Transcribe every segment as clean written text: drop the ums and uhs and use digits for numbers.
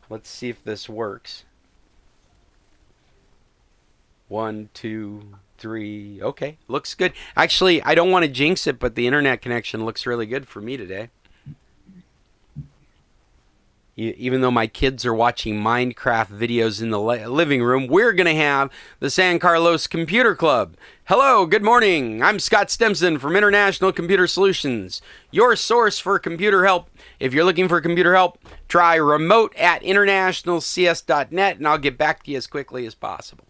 Let's see if this works. 1, 2, 3. Okay, looks good. Actually, I don't want to jinx it, but the internet connection looks really good for me today. Even though my kids are watching Minecraft videos in the living room, we're going to have the San Carlos Computer Club. Hello, good morning. I'm Scott Stimson from International Computer Solutions, your source for computer help. If you're looking for computer help, try remote at internationalcs.net, and I'll get back to you as quickly as possible.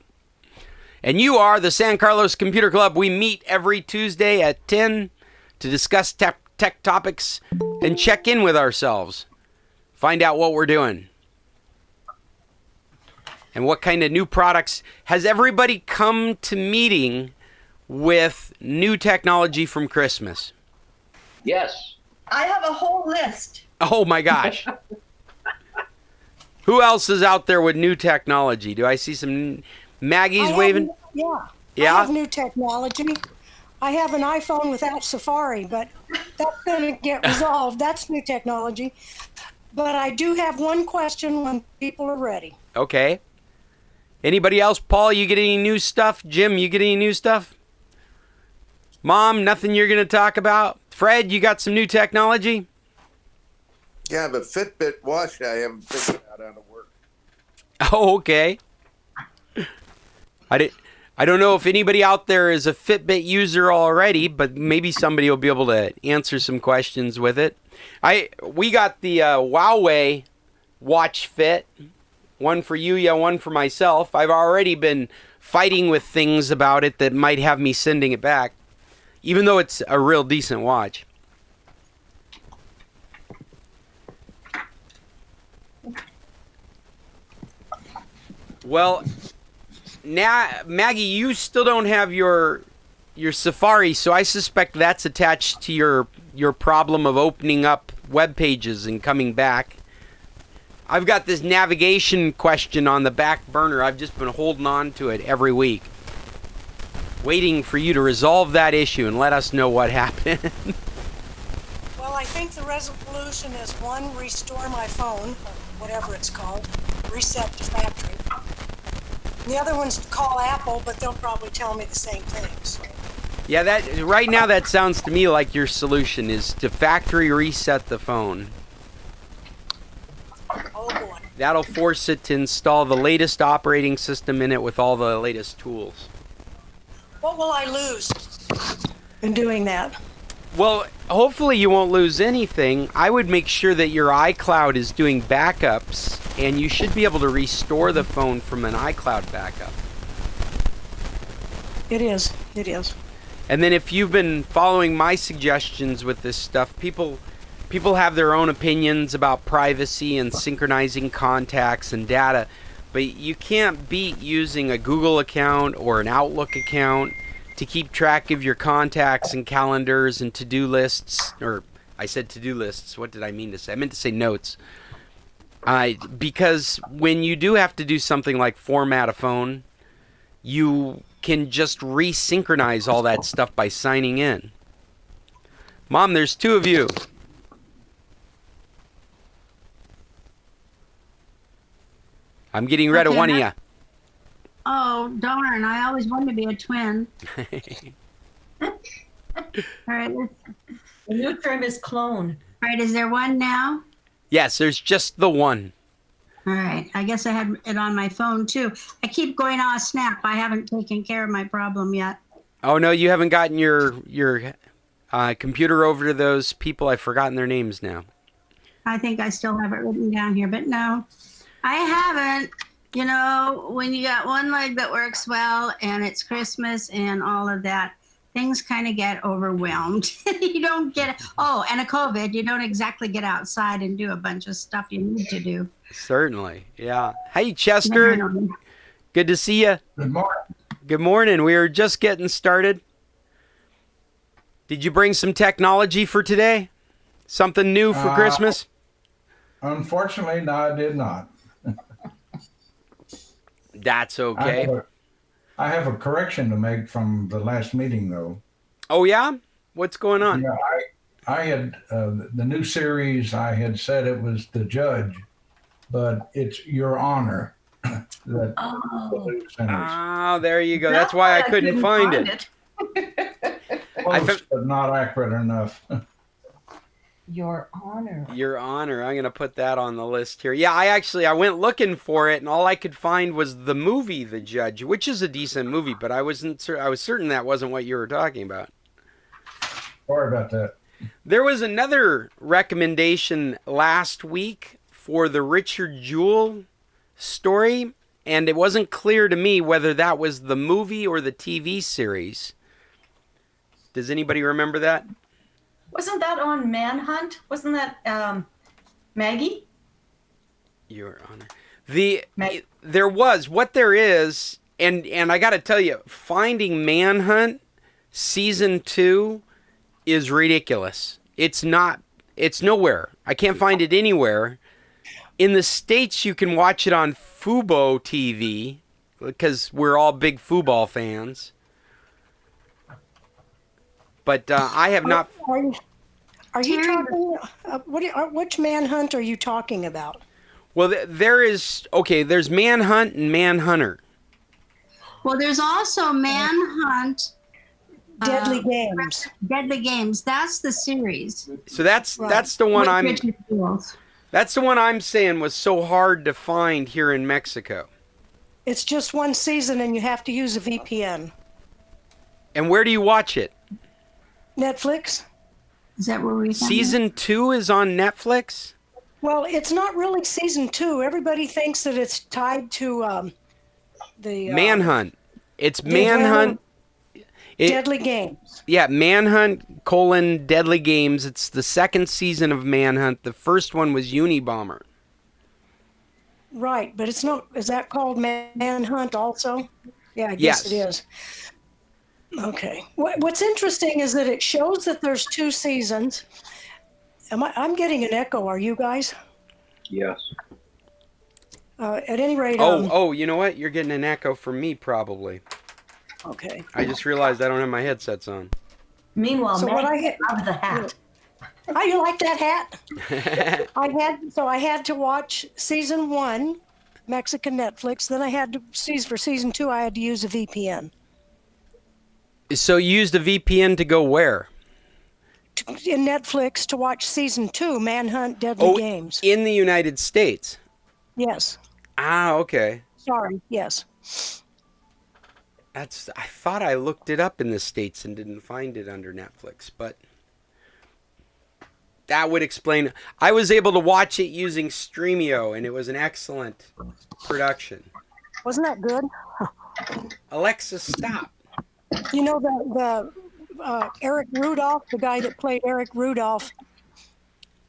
And you are the San Carlos Computer Club. We meet every Tuesday at 10 to discuss tech topics and check in with ourselves. Find out what we're doing and what kind of new products. Has everybody come to meeting with new technology from Christmas? Yes. I have a whole list. Oh my gosh. Who else is out there with new technology? Do I see some Maggie's waving? Yeah. Yeah? I have new technology. I have an iPhone without Safari, but that's going to get resolved. That's new technology. But I do have one question when people are ready. Okay. Anybody else? Paul, you get any new stuff? Jim, you get any new stuff? Mom, nothing you're going to talk about? Fred, you got some new technology? Yeah, I have a Fitbit watch I am thinking about out of work. Oh, okay. I don't know if anybody out there is a Fitbit user already, but maybe somebody will be able to answer some questions with it. We got the Huawei Watch Fit. One for you, yeah, one for myself. I've already been fighting with things about it that might have me sending it back, even though it's a real decent watch. Well, now, Maggie, you still don't have your Safari, so I suspect that's attached to your problem of opening up web pages and coming back. I've got this navigation question on the back burner. I've just been holding on to it every week, waiting for you to resolve that issue and let us know what happened. Well, I think the resolution is one, restore my phone, whatever it's called, reset to factory. And the other one's call Apple, but they'll probably tell me the same things. Yeah, that right now that sounds to me like your solution is to factory reset the phone. Oh boy. That'll force it to install the latest operating system in it with all the latest tools. What will I lose in doing that? Well, hopefully you won't lose anything. I would make sure that your iCloud is doing backups, and you should be able to restore the phone from an iCloud backup. It is. It is. And then if you've been following my suggestions with this stuff, people have their own opinions about privacy and synchronizing contacts and data, but you can't beat using a Google account or an Outlook account to keep track of your contacts and calendars and to-do lists. Or I said to-do lists. What did I mean to say? I meant to say notes. Because when you do have to do something like format a phone, you can just resynchronize all that stuff by signing in. Mom, there's two of you. I'm getting rid of one of you. Oh, darn. I always wanted to be a twin. All right. All The new term is clone. right. Is there one now? Yes, there's just the one. All right. I guess I had it on my phone, too. I keep going, oh, snap. I haven't taken care of my problem yet. Oh, no, you haven't gotten your computer over to those people. I've forgotten their names now. I think I still have it written down here, but no, I haven't. You know, when you got one leg that works well and it's Christmas and all of that, things kind of get overwhelmed. You don't get, oh, and a COVID, you don't exactly get outside and do a bunch of stuff you need to do. Certainly, yeah. Hey, Chester. Good to see you. Good morning. Good morning. We are just getting started. Did you bring some technology for today? Something new for Christmas? Unfortunately, no, I did not. That's okay. I have a correction to make from the last meeting, though. Oh, yeah? What's going on? Yeah, I had the new series. I had said it was The Judge, but it's Your Honor. That Oh. Oh, there you go. That's why I couldn't find it. Close, but not accurate enough. Your Honor. Your Honor. I'm going to put that on the list here. Yeah, I went looking for it, and all I could find was the movie The Judge, which is a decent movie, but I was certain that wasn't what you were talking about. Sorry about that. There was another recommendation last week for the Richard Jewell story, and it wasn't clear to me whether that was the movie or the TV series. Does anybody remember that? Wasn't that on Manhunt? Wasn't that Maggie? Your Honor. There was. What there is, and I got to tell you, finding Manhunt season 2 is ridiculous. It's nowhere. I can't find it anywhere. In the States, you can watch it on Fubo TV because we're all big football fans. But I have not. Are you talking? Which Manhunt are you talking about? Well, there's Manhunt and Manhunter. Well, there's also Manhunt. Deadly Games. Deadly Games. That's the series. So that's the one That's the one I'm saying was so hard to find here in Mexico. It's just one season, and you have to use a VPN. And where do you watch it? Netflix. Is that where we found Season 2 is on Netflix? Well, it's not really season 2. Everybody thinks that it's tied to the Manhunt. It's Manhunt. Deadly Games. Yeah, Manhunt : Deadly Games. It's the second season of Manhunt. The first one was Unabomber. Right, but it's not. Is that called Manhunt also? Yeah, I guess it is. Okay. What's interesting is that it shows that there's 2 seasons. I'm getting an echo. Are you guys? Yes. At any rate. You know what? You're getting an echo from me, probably. Okay. I just realized I don't have my headsets on. Meanwhile, So what I Maggie out of the hat. Oh, you like that hat? I had to watch season 1, Mexican Netflix. Then I had to for season 2. I had to use a VPN. So you used a VPN to go where? In Netflix to watch season 2, Manhunt: Deadly Games. In the United States? Yes. Ah, okay. Sorry. Yes. I thought I looked it up in the States and didn't find it under Netflix, but that would explain. I was able to watch it using Streamio, and it was an excellent production. Wasn't that good? Alexa, stop. You know the Eric Rudolph, the guy that played Eric Rudolph,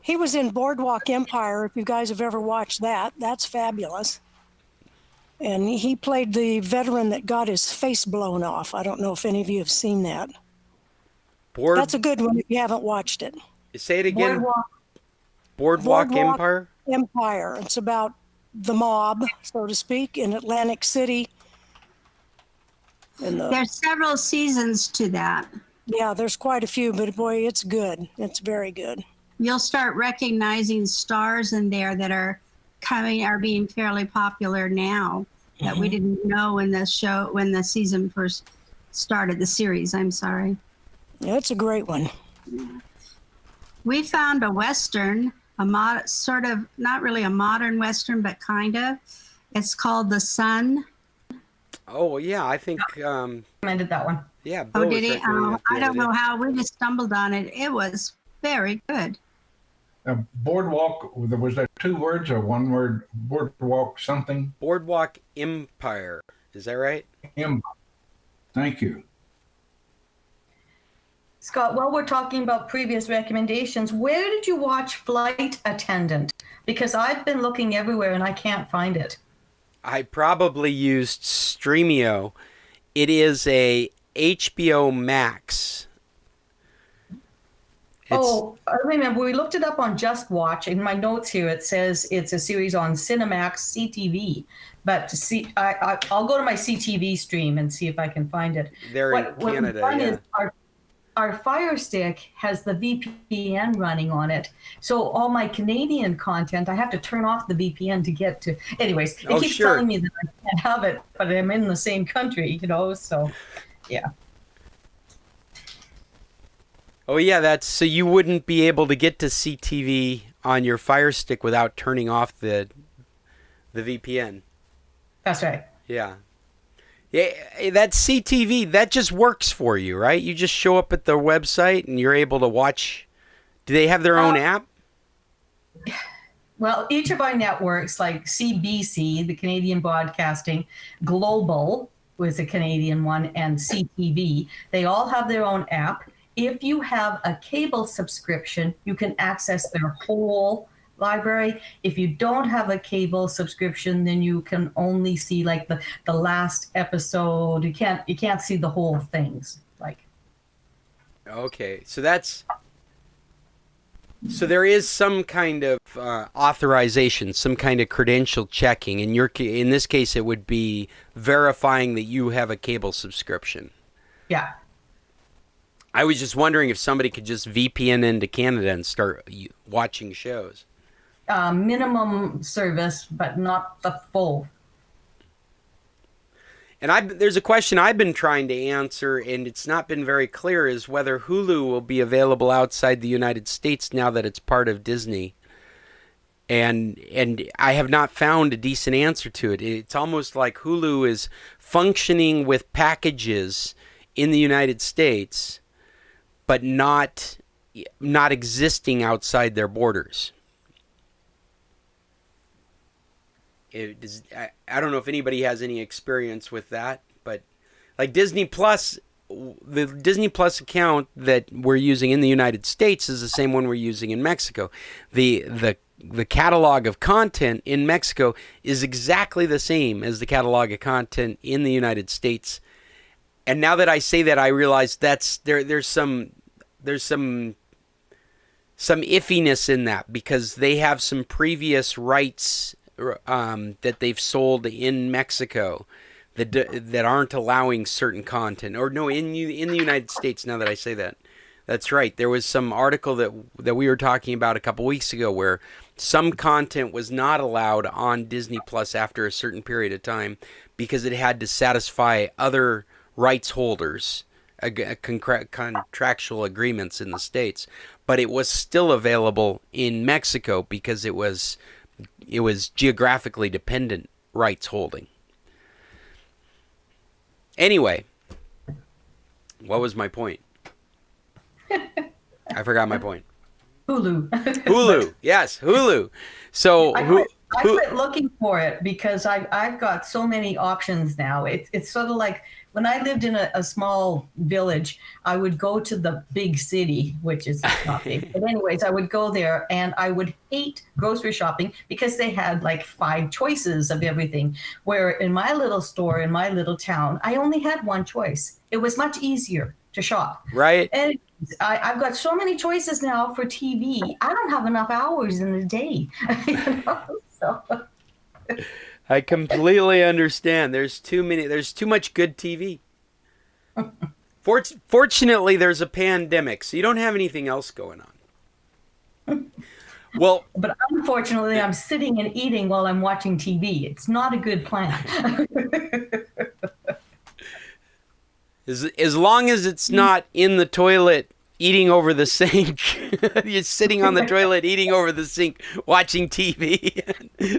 he was in Boardwalk Empire. If you guys have ever watched that, that's fabulous. And he played the veteran that got his face blown off. I don't know if any of you have seen that. That's a good one if you haven't watched it. Say it again. Boardwalk Empire? Empire. It's about the mob, so to speak, in Atlantic City. There's several seasons to that. Yeah, there's quite a few, but boy, it's good. It's very good. You'll start recognizing stars in there that are being fairly popular now that we didn't know when the season first started, the series, I'm sorry. Yeah, it's a great one. We found a Western, sort of, not really a modern Western, but kind of. It's called The Sun. Oh, yeah, I think... recommended that one. Yeah, Bill did he? I don't know day. how. We just stumbled on it. It was very good. Boardwalk, was that 2 words or 1 word? Boardwalk something? Boardwalk Empire. Is that right? Thank you. Scott, while we're talking about previous recommendations, where did you watch Flight Attendant? Because I've been looking everywhere and I can't find it. I probably used Streamio. It is a HBO Max. I remember we looked it up on Just Watch. In my notes here, it says it's a series on Cinemax CTV. But I'll go to my CTV stream and see if I can find it. They're in Canada, yeah. our Fire Stick has the VPN running on it. So all my Canadian content, I have to turn off the VPN to get to. Anyways, it keeps telling me that I can't have it, but I'm in the same country, so yeah. Oh yeah, so you wouldn't be able to get to CTV on your Fire Stick without turning off the VPN. That's right. Yeah. Yeah, that CTV, that just works for you, right? You just show up at their website and you're able to watch. Do they have their own app? Well, each of our networks, like CBC, the Canadian Broadcasting, Global was a Canadian one, and CTV, they all have their own app. If you have a cable subscription, you can access their whole library. If you don't have a cable subscription, then you can only see like the last episode. You can't see the whole things. Okay, so there is some kind of authorization, some kind of credential checking. In this case, it would be verifying that you have a cable subscription. Yeah. I was just wondering if somebody could just VPN into Canada and start watching shows. Minimum service, but not the full. And there's a question I've been trying to answer, and it's not been very clear, is whether Hulu will be available outside the United States now that it's part of Disney. And I have not found a decent answer to it. It's almost like Hulu is functioning with packages in the United States, but not existing outside their borders. I don't know if anybody has any experience with that, but like Disney Plus, the Disney Plus account that we're using in the United States is the same one we're using in Mexico. The catalog of content in Mexico is exactly the same as the catalog of content in the United States. And now that I say that, I realize there's some iffiness in that, because they have some previous rights that they've sold in Mexico that aren't allowing certain content, or no, in the United States. Now that I say that, that's right. There was some article that we were talking about a couple weeks ago where some content was not allowed on Disney Plus after a certain period of time because it had to satisfy other rights holders, contractual agreements in the States, but it was still available in Mexico because it was geographically dependent rights holding. Anyway, what was my point? I forgot my point. Hulu. Hulu. Yes, Hulu. So I quit looking for it because I've got so many options now. It's sort of like when I lived in a small village, I would go to the big city, which is not big. But anyways, I would go there and I would hate grocery shopping because they had like 5 choices of everything. Where in my little store, in my little town, I only had one choice. It was much easier to shop. Right. And I've got so many choices now for TV. I don't have enough hours in the day. So. I completely understand. There's too much good TV. Fortunately, there's a pandemic, so you don't have anything else going on. Well, but unfortunately, I'm sitting and eating while I'm watching TV. It's not a good plan. As long as it's not in the toilet eating over the sink, you're sitting on the toilet eating over the sink, watching TV,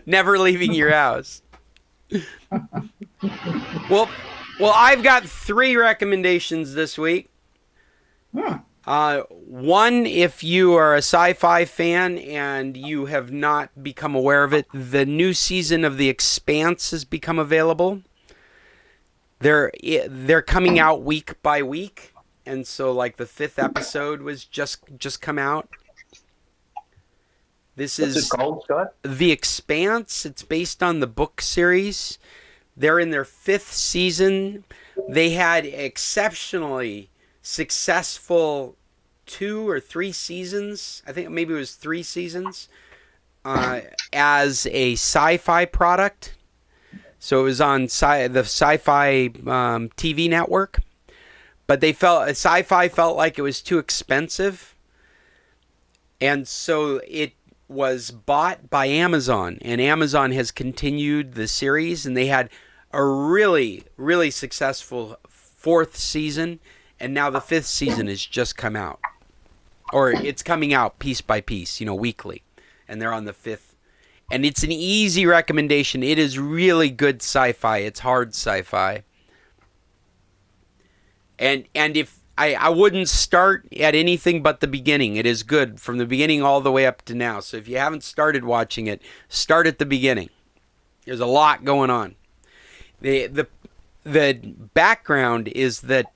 never leaving your house. Well, I've got 3 recommendations this week. One, if you are a sci-fi fan and you have not become aware of it, the new season of The Expanse has become available. They're coming out week by week, and so like the 5th episode was just come out. What's it called, Scott? The Expanse. It's based on the book series. They're in their 5th season. They had exceptionally successful 2 or 3 seasons. I think maybe it was 3 seasons as a sci-fi product. So it was on the SciFi TV network. but Sci-Fi felt like it was too expensive, and so it was bought by Amazon, and Amazon has continued the series, and they had a really, really successful 4th season, and now the 5th season has just come out, or it's coming out piece by piece, weekly, and they're on the 5th. And it's an easy recommendation. It is really good sci-fi. It's hard sci-fi. And if I wouldn't start at anything but the beginning. It is good from the beginning all the way up to now. So if you haven't started watching it, start at the beginning. There's a lot going on. The background is that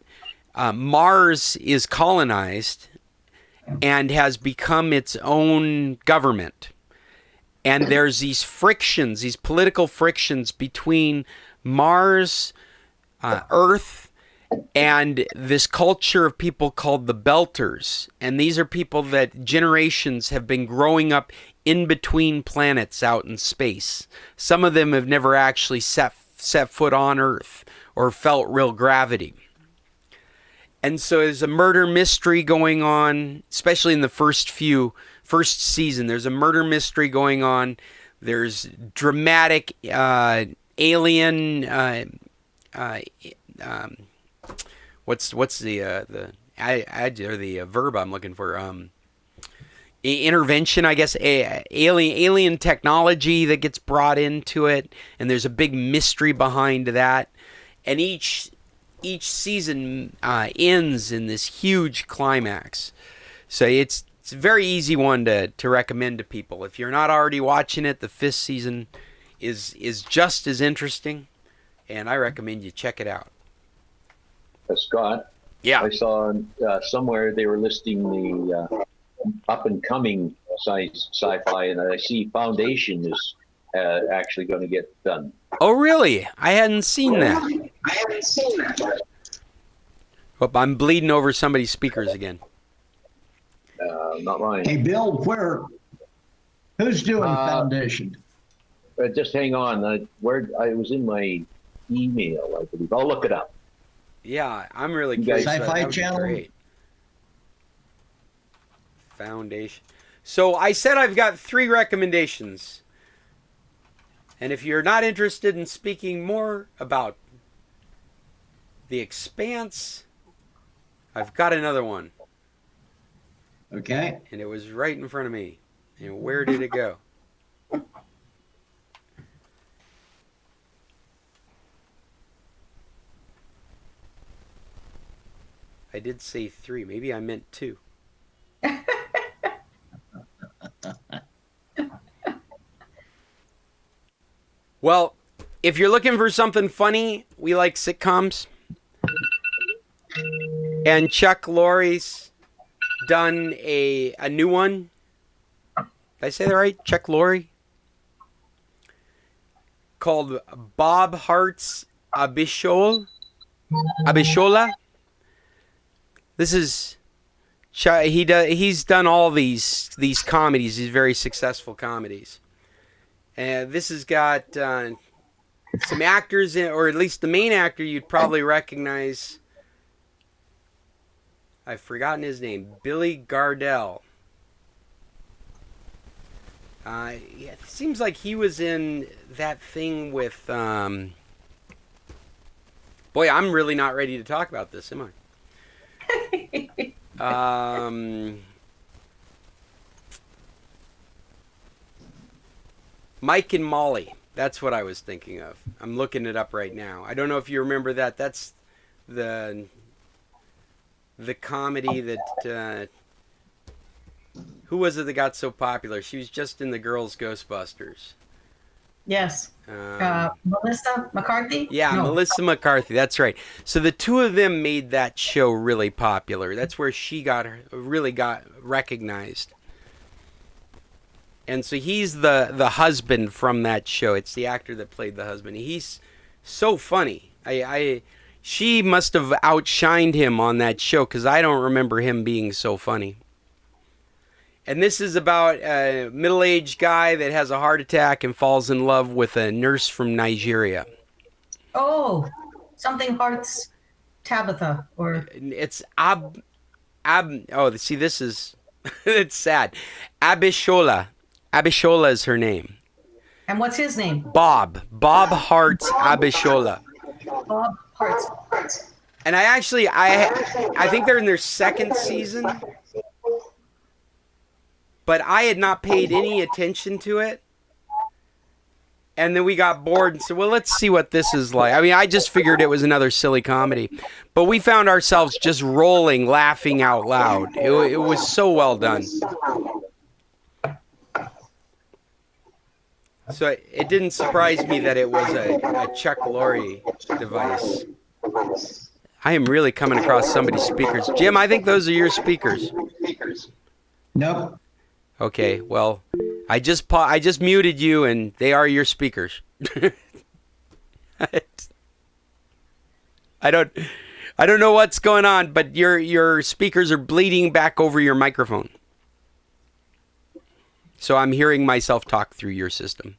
Mars is colonized and has become its own government. And there's these frictions, these political frictions between Mars, Earth, and this culture of people called the Belters. And these are people that generations have been growing up in between planets out in space. Some of them have never actually set foot on Earth or felt real gravity. And so there's a murder mystery going on, especially in the first season. There's a murder mystery going on. There's dramatic alien what's the verb I'm looking for? Intervention, I guess. Alien technology that gets brought into it, and there's a big mystery behind that. And each season ends in this huge climax. So it's a very easy one to recommend to people. If you're not already watching it, the 5th season is just as interesting, and I recommend you check it out. Scott, Yeah. I saw somewhere they were listing the up-and-coming sci-fi, and I see Foundation is actually going to get done. Oh, really? I hadn't seen that. Oh, I'm bleeding over somebody's speakers again. Not mine. Hey, Bill, who's doing Foundation? Just hang on. I was in my email, I believe. I'll look it up. Yeah, I'm really curious. Sci-Fi Channel? Great. Foundation. So I said I've got 3 recommendations. And if you're not interested in speaking more about The Expanse, I've got another one. Okay. And it was right in front of me. And where did it go? I did say 3. Maybe I meant 2. Well, if you're looking for something funny, we like sitcoms. And Chuck Lorre's done a new one. Did I say that right? Chuck Lorre? Called Bob Hart's Abishola. This is he's done all these comedies, these very successful comedies. And this has got some actors in, or at least the main actor you'd probably recognize. I've forgotten his name. Billy Gardell. It seems like he was in that thing with. Boy, I'm really not ready to talk about this, am I? Mike and Molly. That's what I was thinking of. I'm looking it up right now. I don't know if you remember that. That's the comedy that... who was it that got so popular? She was just in the Girls Ghostbusters. Yes. Melissa McCarthy? Yeah, No. Melissa McCarthy. That's right. So the two of them made that show really popular. That's where she really got recognized. And so he's the husband from that show. It's the actor that played the husband. He's so funny. She must have outshined him on that show because I don't remember him being so funny. And this is about a middle-aged guy that has a heart attack and falls in love with a nurse from Nigeria. Oh, something hearts. Tabitha or It's oh, see, this is it's sad. Abishola. Abishola is her name. and what's his name? Bob Hart's Abishola. Bob Hartz. And I think they're in their second season, but I had not paid any attention to it. And then we got bored and said, well, let's see what this is like. I mean, I just figured it was another silly comedy. But we found ourselves just rolling, laughing out loud. It was so well done. So it didn't surprise me that it was a Chuck Lorre device. I am really coming across somebody's speakers. Jim, I think those are your speakers. Nope. Okay, well, I just muted you, and they are your speakers. I don't know what's going on, but your speakers are bleeding back over your microphone. So I'm hearing myself talk through your system.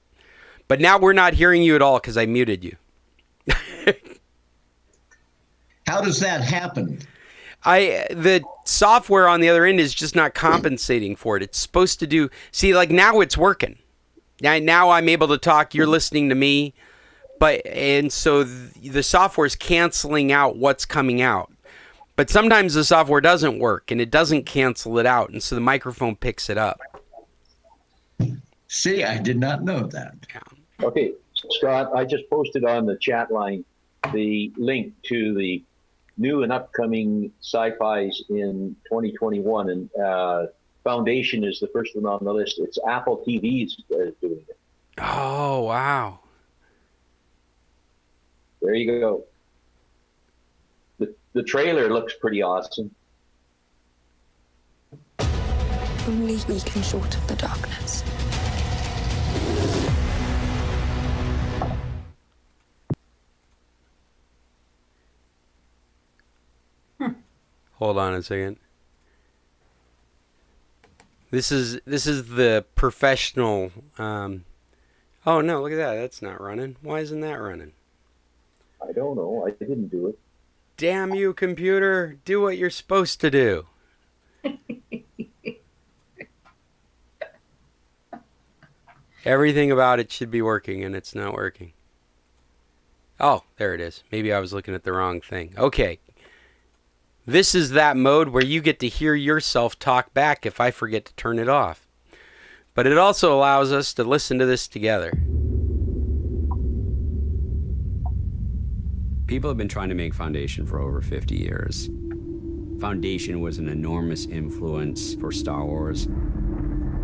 But now we're not hearing you at all because I muted you. How does that happen? The software on the other end is just not compensating for it. It's supposed to do. See, like now it's working. Now I'm able to talk. You're listening to me, and so the software is canceling out what's coming out. But sometimes the software doesn't work and it doesn't cancel it out, and so the microphone picks it up. See, I did not know that. Yeah. Okay, Scott, I just posted on the chat line the link to the new and upcoming sci-fis in 2021, and Foundation is the first one on the list. It's Apple TV's doing it. Oh, wow. There you go. The trailer looks pretty awesome. Only we can shorten the darkness. Hold on a second. This is the professional. Oh no! Look at that. That's not running. Why isn't that running? I don't know. I didn't do it. Damn you, computer! Do what you're supposed to do. Everything about it should be working, and it's not working. Oh, there it is. Maybe I was looking at the wrong thing. Okay. This is that mode where you get to hear yourself talk back if I forget to turn it off. But it also allows us to listen to this together. People have been trying to make Foundation for over 50 years. Foundation was an enormous influence for Star Wars.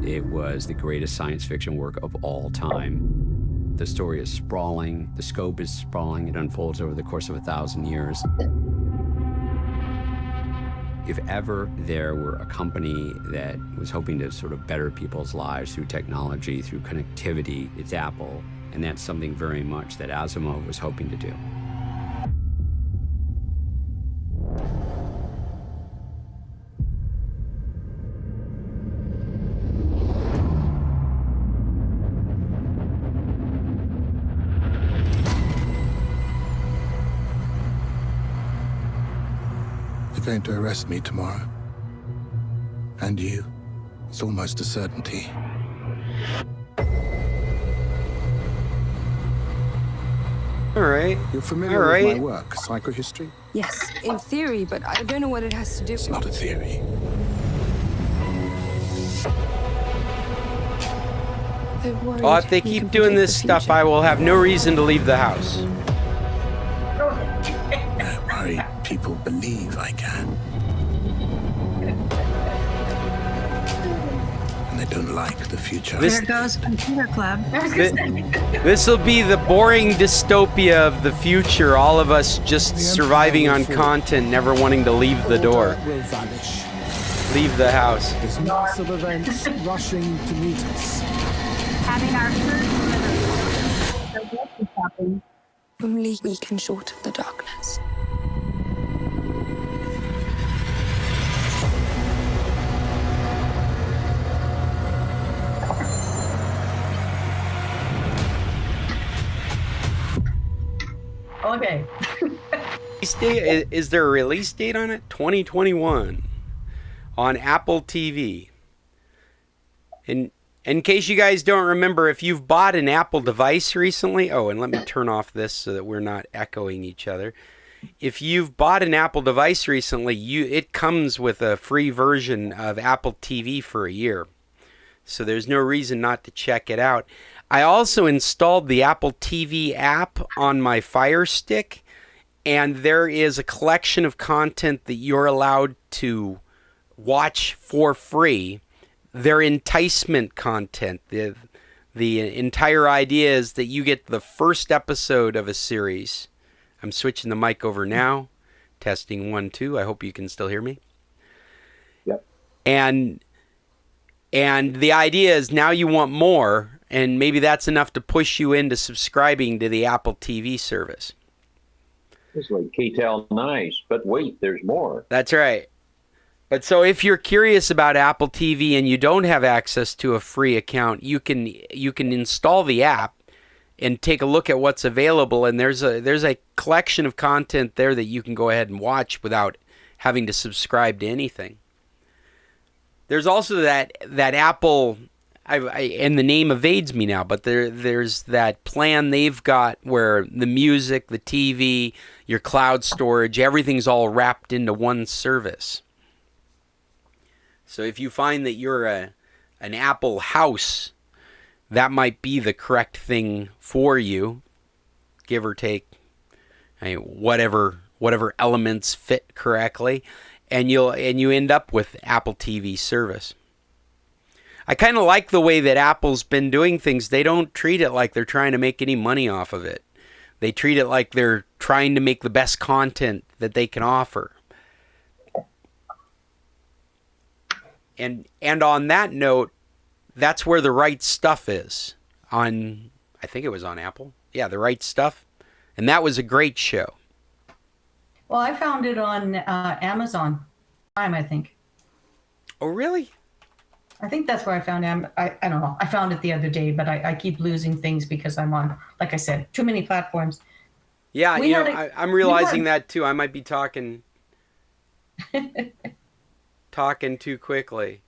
It was the greatest science fiction work of all time. The story is sprawling, the scope is sprawling, it unfolds over the course of 1,000 years. If ever there were a company that was hoping to sort of better people's lives through technology, through connectivity, it's Apple. And that's something very much that Asimov was hoping to do. They're going to arrest me tomorrow. And you. It's almost a certainty. All right. You're familiar with my work, psychohistory? Yes, in theory, but I don't know what it has to do with. It's not a theory. Oh, if they keep doing this stuff, I will have no reason to leave the house. Don't worry, people believe I can. And they don't like the future. There goes Computer Club. This will be the boring dystopia of the future. All of us just surviving on content, never wanting to leave the door. Will vanish. Leave the house. There's massive events rushing to meet us. Having our food delivered. So grocery shopping. Only we can shorten the darkness. Okay. Is there a release date on it? 2021 on Apple TV. And in case you guys don't remember, if you've bought an Apple device recently, and let me turn off this so that we're not echoing each other. If you've bought an Apple device recently, it comes with a free version of Apple TV for a year. So there's no reason not to check it out. I also installed the Apple TV app on my Fire Stick, and there is a collection of content that you're allowed to watch for free. They're enticement content. The entire idea is that you get the first episode of a series. I'm switching the mic over now. Testing 1, 2. I hope you can still hear me. Yep. And the idea is now you want more, and maybe that's enough to push you into subscribing to the Apple TV service. It's like K-Tel nice, but wait, there's more. That's right. But so if you're curious about Apple TV and you don't have access to a free account, you can install the app and take a look at what's available, and there's a collection of content there that you can go ahead and watch without having to subscribe to anything. There's also that Apple, and the name evades me now, but there's that plan they've got where the music, the TV, your cloud storage, everything's all wrapped into one service. So if you find that you're an Apple house, that might be the correct thing for you, give or take, whatever elements fit correctly, and you end up with Apple TV service. I kind of like the way that Apple's been doing things. They don't treat it like they're trying to make any money off of it. They treat it like they're trying to make the best content that they can offer. And on that note, that's where The Right Stuff is. I think it was on Apple. Yeah, The Right Stuff. And that was a great show. Well, I found it on Amazon Prime, I think. Oh, really? I think that's where I found it. I don't know. I found it the other day, but I keep losing things because I'm on, like I said, too many platforms. Yeah, I'm realizing that too. I might be talking too quickly.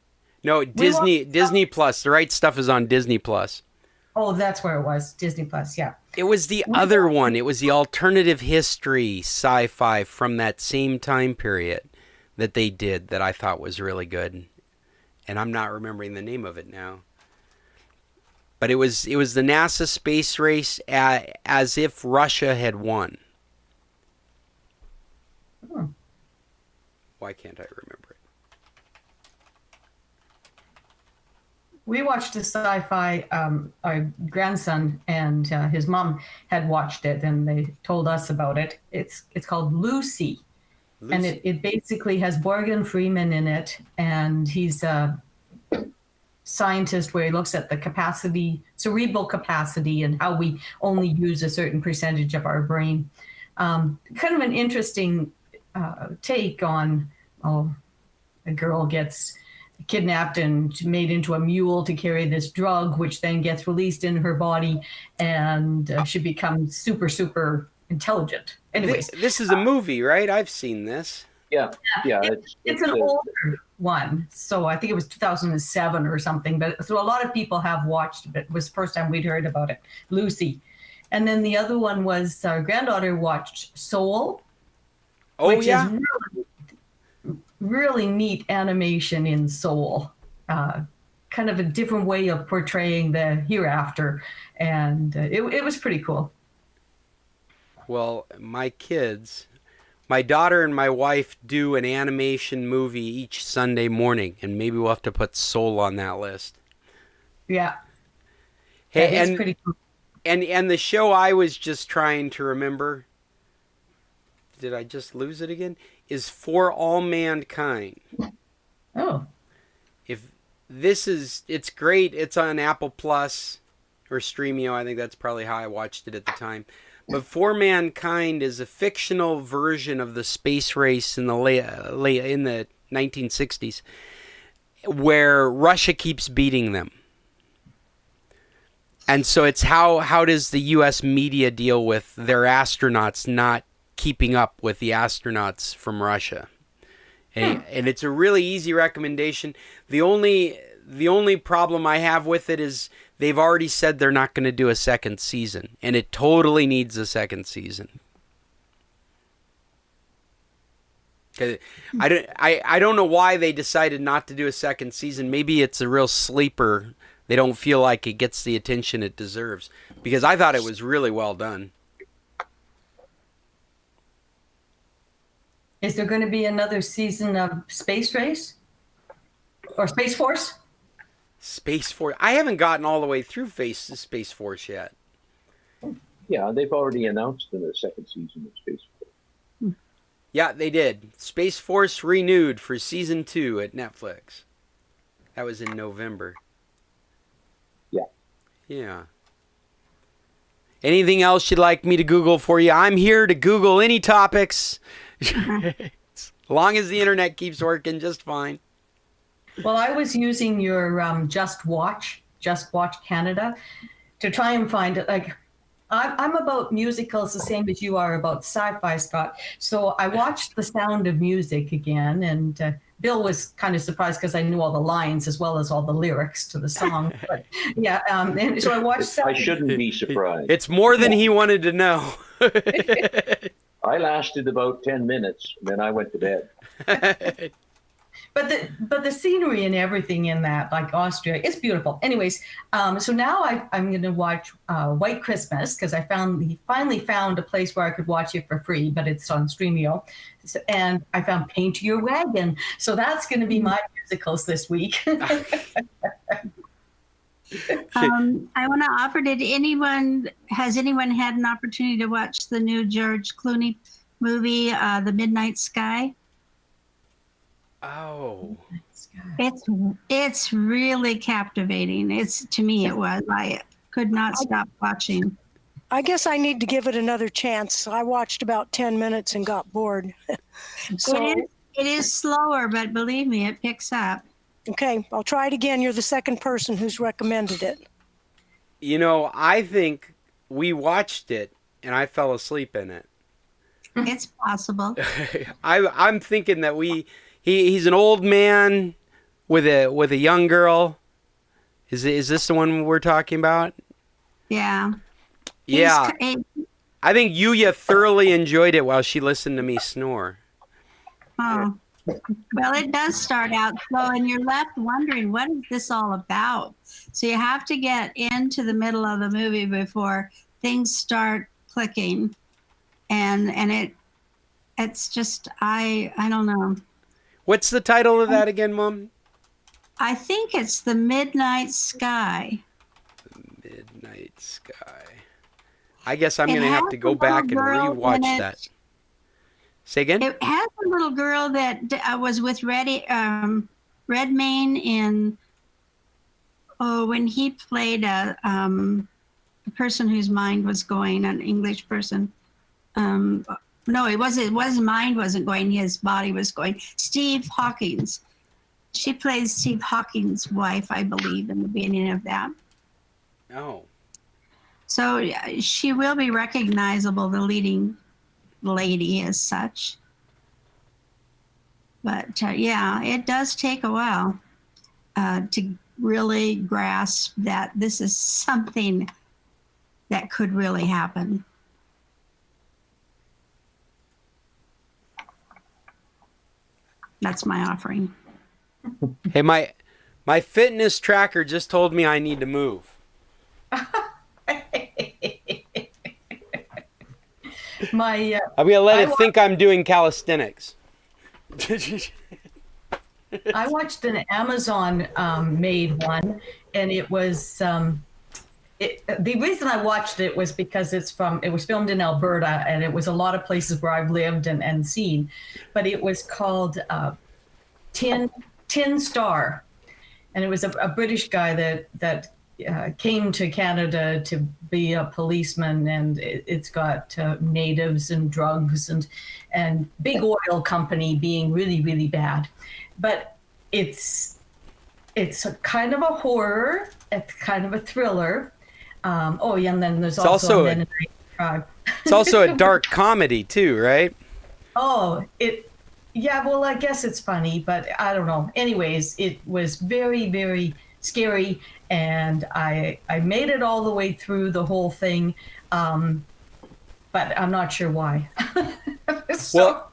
No, Disney Plus. The Right Stuff is on Disney Plus. Oh, that's where it was. Disney Plus, yeah. It was the other one. It was the alternative history sci-fi from that same time period that they did that I thought was really good. And I'm not remembering the name of it now. But it was the NASA space race as if Russia had won. Hmm. Why can't I remember it? We watched a sci-fi, our grandson and his mom had watched it, and they told us about it. It's called Lucy. And it basically has Morgan Freeman in it, and he's a scientist where he looks at the cerebral capacity, and how we only use a certain percentage of our brain. Kind of an interesting take on, a girl gets kidnapped and made into a mule to carry this drug, which then gets released in her body, and she becomes super, super intelligent. Anyways, this is a movie, right? I've seen this. Yeah. It's an older one, so I think it was 2007 or something. But so a lot of people have watched it. It was the first time we'd heard about it, Lucy. And then the other one was our granddaughter watched Soul. Which is really neat animation in Soul. Kind of a different way of portraying the hereafter, and it was pretty cool. Well, my daughter and my wife do an animation movie each Sunday morning, and maybe we'll have to put Soul on that list. Yeah. Hey, it's pretty cool. And the show I was just trying to remember, did I just lose it again? Is For All Mankind. Oh. It's great. It's on Apple Plus or Streamio. I think that's probably how I watched it at the time. But For Mankind is a fictional version of the space race in the in the 1960s, where Russia keeps beating them. And so it's how does the U.S. media deal with their astronauts not keeping up with the astronauts from Russia. And it's a really easy recommendation. The only problem I have with it is they've already said they're not going to do a second season, and it totally needs a second season. I don't know why they decided not to do a second season. Maybe it's a real sleeper. They don't feel like it gets the attention it deserves, because I thought it was really well done. Is there going to be another season of Space Race or Space Force? Space Force. I haven't gotten all the way through Space Force yet. Yeah, they've already announced the second season of Space Force. Yeah, they did. Space Force renewed for season 2 at Netflix. That was in November. Yeah. Yeah. Anything else you'd like me to Google for you? I'm here to Google any topics. As long as the internet keeps working just fine. Well, I was using your Just Watch Canada to try and find it. Like, I'm about musicals the same as you are about sci-fi, Scott. So I watched The Sound of Music again, and Bill was kind of surprised because I knew all the lines as well as all the lyrics to the song. But yeah, and so I watched. I shouldn't be surprised. It's more than he wanted to know. I lasted about 10 minutes, then I went to bed. But the scenery and everything in that, like Austria, it's beautiful. Anyways, so now I'm going to watch White Christmas, because he finally found a place where I could watch it for free, but it's on Streamio. And I found Paint Your Wagon. So that's going to be my musicals this week. I want to offer, has anyone had an opportunity to watch the new George Clooney movie, The Midnight Sky? Oh. It's really captivating. To me it was. I could not stop watching. I guess I need to give it another chance. I watched about 10 minutes and got bored. So it is slower, but believe me, it picks up. Okay, I'll try it again. You're the second person who's recommended it. You know, I think we watched it and I fell asleep in it. It's possible. I'm thinking that he's an old man with a young girl. Is this the one we're talking about? Yeah. Yeah. I think Yuya thoroughly enjoyed it while she listened to me snore. Oh. Well, it does start out slow, and you're left wondering, what is this all about? So you have to get into the middle of the movie before things start clicking, and it's just I don't know. What's the title of that again, Mom? I think it's The Midnight Sky. The Midnight Sky. I guess I'm going to have to go back and rewatch that. Say again? It has a little girl that was with Redmayne in, when he played a person whose mind was going, an English person. No, it wasn't. His mind wasn't going. His body was going. Steve Hawkins. She plays Steve Hawkins' wife, I believe, in the beginning of that. Oh. So she will be recognizable, the leading lady as such. But yeah, it does take a while to really grasp that this is something that could really happen. That's my offering. Hey, my fitness tracker just told me I need to move. I'm gonna let it think I'm doing calisthenics. I watched an Amazon made one, and it was the reason I watched it was because it was filmed in Alberta, and it was a lot of places where I've lived and seen, but it was called Tin Star, and it was a British guy that came to Canada to be a policeman, and it's got natives and drugs and big oil company being really, really bad. But it's a kind of a horror, it's kind of a thriller. And then there's also a Mennonite tribe. It's also a dark comedy too, right? Oh, yeah, well, I guess it's funny, but I don't know. Anyways, it was very, very scary, and I made it all the way through the whole thing, but I'm not sure why. Well,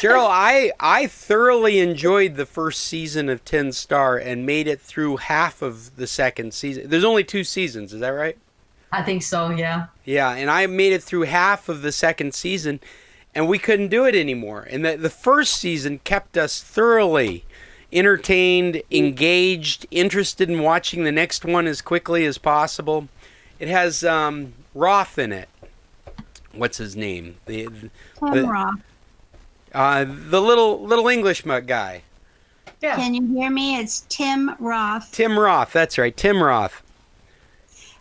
Cheryl, I thoroughly enjoyed the first season of 10 Star and made it through half of the second season. There's only 2 seasons, is that right? I think so, yeah. Yeah, and I made it through half of the second season, and we couldn't do it anymore. And the first season kept us thoroughly entertained, engaged, interested in watching the next one as quickly as possible. It has Roth in it. What's his name? Tim Roth. The little English guy. Yeah. Can you hear me? It's Tim Roth. Tim Roth, that's right, Tim Roth.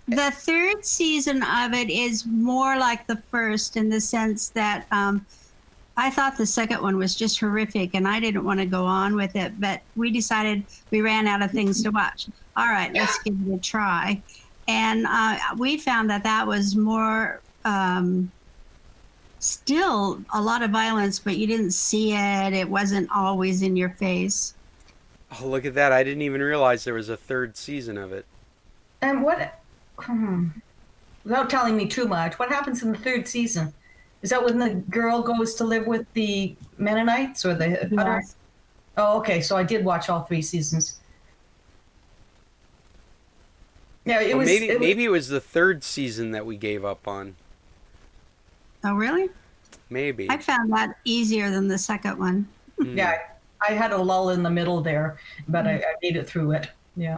The third season of it is more like the first in the sense that I thought the second one was just horrific and I didn't want to go on with it, but we decided we ran out of things to watch. All right, let's give it a try. And we found that was more, still a lot of violence, but you didn't see it. It wasn't always in your face. Oh, look at that. I didn't even realize there was a third season of it. And without telling me too much, what happens in the third season? Is that when the girl goes to live with the Mennonites or the? Yes. Oh, okay. So I did watch all 3 seasons. Yeah, maybe it was the third season that we gave up on. Oh, really? Maybe. I found that easier than the second one. Yeah, I had a lull in the middle there, but I made it through it. Yeah.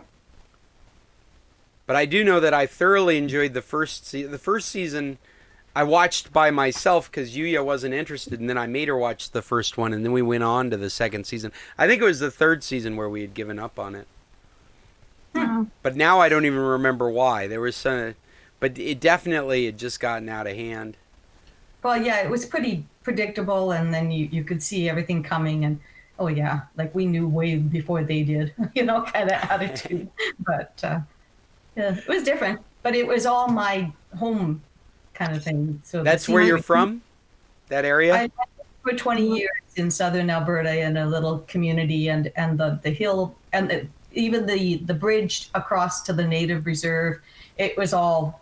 But I do know that I thoroughly enjoyed the first season. The first season I watched by myself because Yuya wasn't interested, and then I made her watch the first one, and then we went on to the second season. I think it was the third season where we had given up on it. But now I don't even remember why. There was but it definitely had just gotten out of hand. Well, yeah, it was pretty predictable, and then you could see everything coming, and oh yeah, like we knew way before they did, kind of attitude. But yeah, it was different, but it was all my home kind of thing. So that's where you're from, that area. I lived for 20 years in southern Alberta in a little community, and the hill and even the bridge across to the native reserve. It was all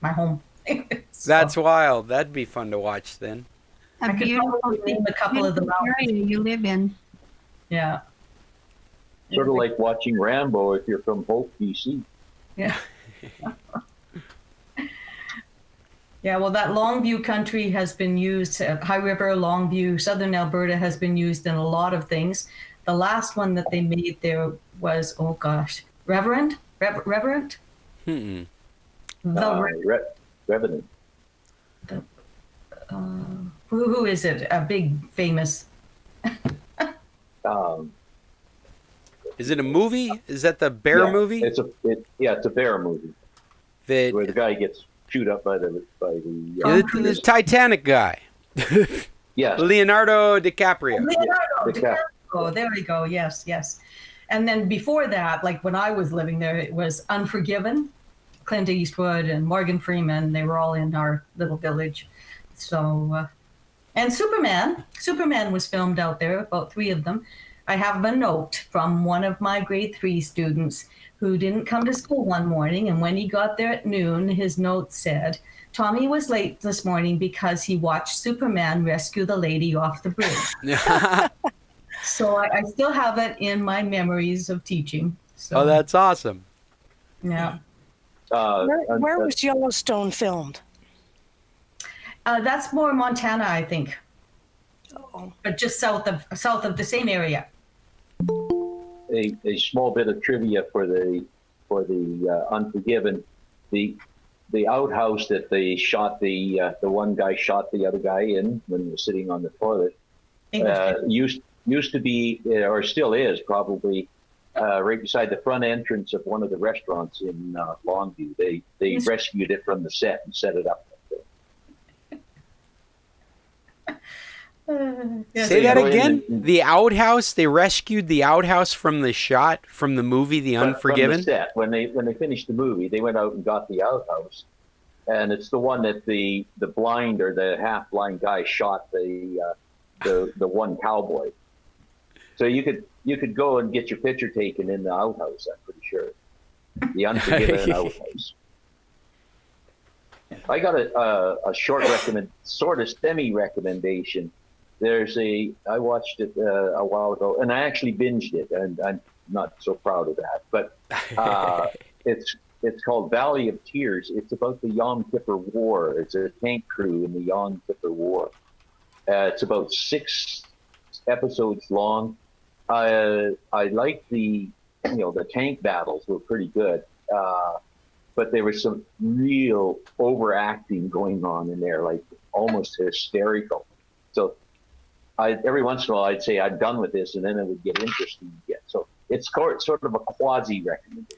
my home. So, that's wild. That'd be fun to watch then. I could probably name a couple of the mountains you live in. Yeah. Sort of like watching Rambo if you're from Hope, BC. Yeah. Yeah, well, that Longview country has been used, High River, Longview, southern Alberta has been used in a lot of things. The last one that they made there was, oh gosh, Reverend? Revenant. Who is it? A big famous. Is it a movie? Is that the bear movie? It's a bear movie. Where the guy gets chewed up by the the Titanic guy. Yes. Leonardo DiCaprio. Oh, there we go. Yes. And then before that, like when I was living there, it was Unforgiven. Clint Eastwood and Morgan Freeman, they were all in our little village. So, and Superman was filmed out there, about 3 of them. I have a note from one of my grade 3 students who didn't come to school one morning, and when he got there at noon, his note said, Tommy was late this morning because he watched Superman rescue the lady off the bridge. So I still have it in my memories of teaching. So, oh, that's awesome. Yeah. Where was Yellowstone filmed? That's more Montana, I think. Oh. But just south of the same area. A small bit of trivia for the Unforgiven, the outhouse that they shot the one guy shot the other guy in when he was sitting on the toilet used to be, or still is probably, right beside the front entrance of one of the restaurants in Longview. They rescued it from the set and set it up. Say that again? The outhouse? They rescued the outhouse from the shot from the movie The Unforgiven? From the set. When they finished the movie, they went out and got the outhouse and it's the one that the blind or the half blind guy shot the one cowboy. So you could go and get your picture taken in the outhouse. I'm pretty sure, the Unforgiven outhouse. I got a short sort of semi recommendation. I watched it a while ago, and I actually binged it, and I'm not so proud of that. But it's called Valley of Tears. It's about the Yom Kippur War. It's a tank crew in the Yom Kippur War. It's about 6 episodes long. I like the tank battles were pretty good, but there was some real overacting going on in there, like almost hysterical. So every once in a while I'd say I'm done with this, and then it would get interesting again. So it's sort of a quasi recommendation.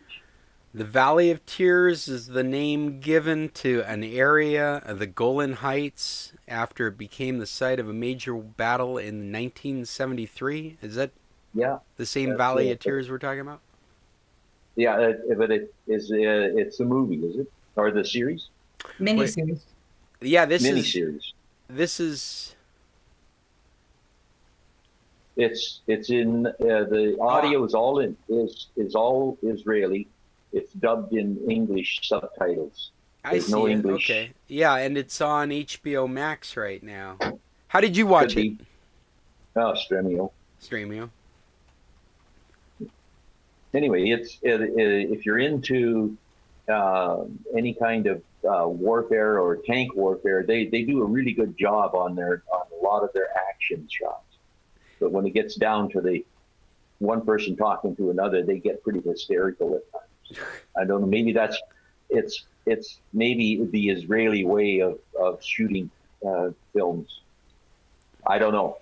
The Valley of Tears is the name given to an area of the Golan Heights after it became the site of a major battle in 1973. Is that the same Valley of Tears we're talking about? Yeah, but it's the movie, is it? Or the series? Miniseries. Yeah, miniseries. This is. It's in the audio is all Israeli. It's dubbed in English subtitles. There's no English. Okay. Yeah, and it's on HBO Max right now. How did you watch it? Stremio. Stremio. Anyway, if you're into any kind of warfare or tank warfare, they do a really good job on a lot of their action shots. But when it gets down to the one person talking to another, they get pretty hysterical at times. I don't know. Maybe it's maybe the Israeli way of shooting films. I don't know.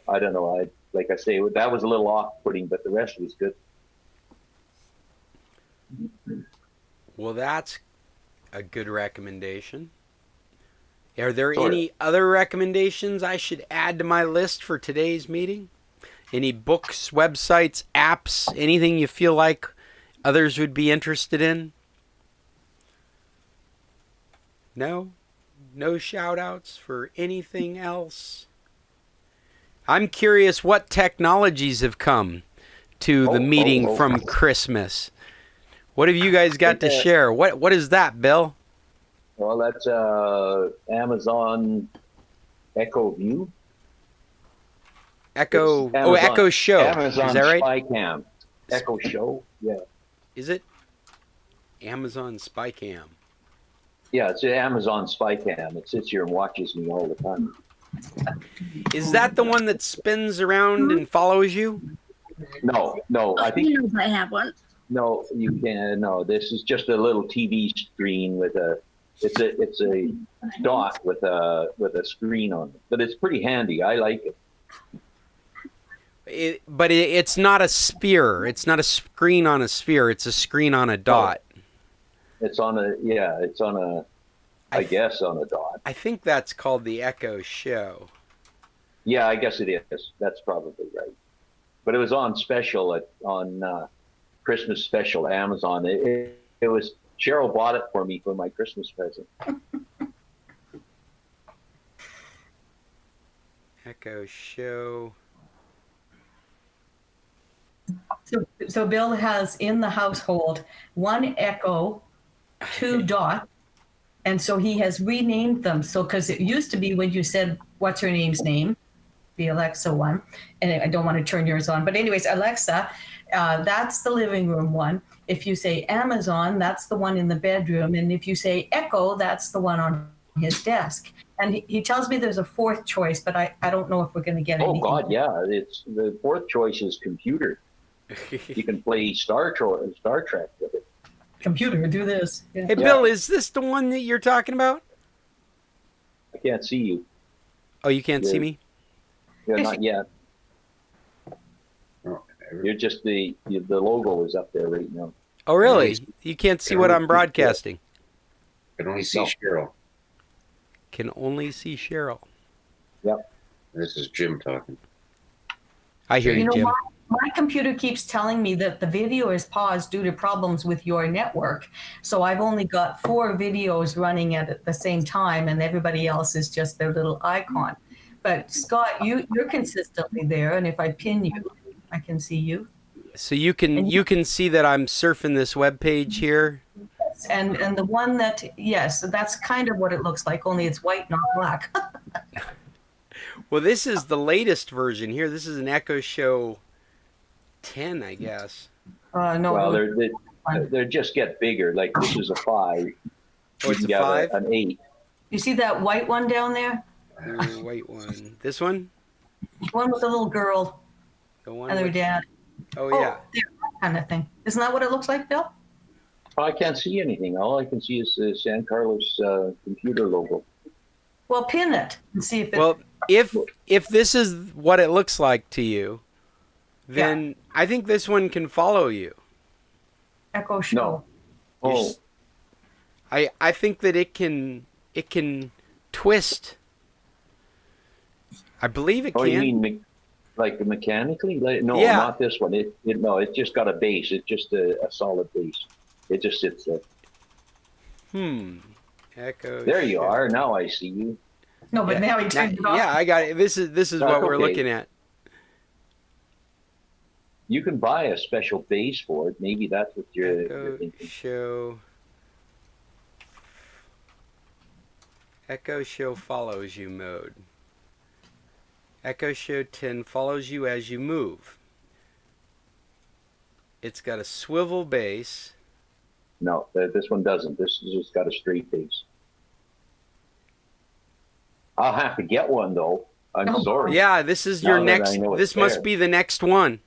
Like I say, that was a little off-putting, but the rest was good. Well, that's a good recommendation. Are there any other recommendations I should add to my list for today's meeting? Any books, websites, apps, anything you feel like others would be interested in? No? No shout-outs for anything else? I'm curious what technologies have come to the meeting from Christmas. What have you guys got to share? What is that, Bill? Well, that's Amazon Echo View. Echo Show. Amazon is that right? SpyCam. Echo Show, yeah. Is it? Amazon SpyCam. Yeah, it's Amazon SpyCam. It sits here and watches me all the time. Is that the one that spins around and follows you? No. I think I have one. No, you can't. No, this is just a little TV screen with it's a dot with a screen on it. But it's pretty handy. I like it. But it's not a sphere. It's not a screen on a sphere. It's a screen on a dot. It's on a I guess on a dot. I think that's called the Echo Show. Yeah, I guess it is. That's probably right. But it was on special on Christmas special Amazon. It was Cheryl bought it for me for my Christmas present. Echo Show. So Bill has in the household 1 Echo, 2 Dot, and so he has renamed them. So because it used to be when you said what's her name's name, the Alexa one, and I don't want to turn yours on, but anyways, Alexa, that's the living room one. If you say Amazon, that's the one in the bedroom, and if you say Echo, that's the one on his desk. And he tells me there's a 4th choice, but I don't know if we're going to get anything. Oh God, yeah, it's the 4th choice is computer. You can play Star Trek with it. Computer, do this. Yeah. Hey, Bill, is this the one that you're talking about? I can't see you. Oh, you can't see me? Yeah, not yet. You're just the logo is up there right now. Oh, really? You can't see what I'm broadcasting? Can only see Cheryl. Can only see Cheryl. Yep. This is Jim talking. I hear you, Jim. my computer keeps telling me that the video is paused due to problems with your network. So I've only got 4 videos running at the same time, and everybody else is just their little icon. But Scott, you're consistently there, and if I pin you, I can see you. So you can see that I'm surfing this web page here. And the one that, yes, that's kind of what it looks like, only it's white, not black. Well, this is the latest version here. This is an Echo Show 10, I guess. No. Well, they just get bigger. Like this is a 5. Oh, it's a You have 5? an 8. You see that white one down there? The white one. This one? The one with the little girl The one and their with- dad. Oh, yeah. There, that kind of thing. Isn't that what it looks like, Bill? I can't see anything. All I can see is the San Carlos computer logo. Well, pin it and see if it... Well, if this is what it looks like to you, then I think this one can follow you. Echo Show. No. Oh, I think that it can twist. I believe it can. you mean like mechanically? No, Yeah. not this one. No, it's just got a base. It's just a solid base. It just sits there. Echo. There you Show. are. Now I see you. No, but now he turned it off. Yeah, I got it. This is That's what we're okay. looking at. You can buy a special base for it. Maybe that's what you're Echo thinking. Show. Echo Show follows you mode. Echo Show 10 follows you as you move. It's got a swivel base. No, this one doesn't. This has just got a straight base. I'll have to get one though. I'm sorry. Yeah, this is Now your that next. I know it's This must there. be the next one.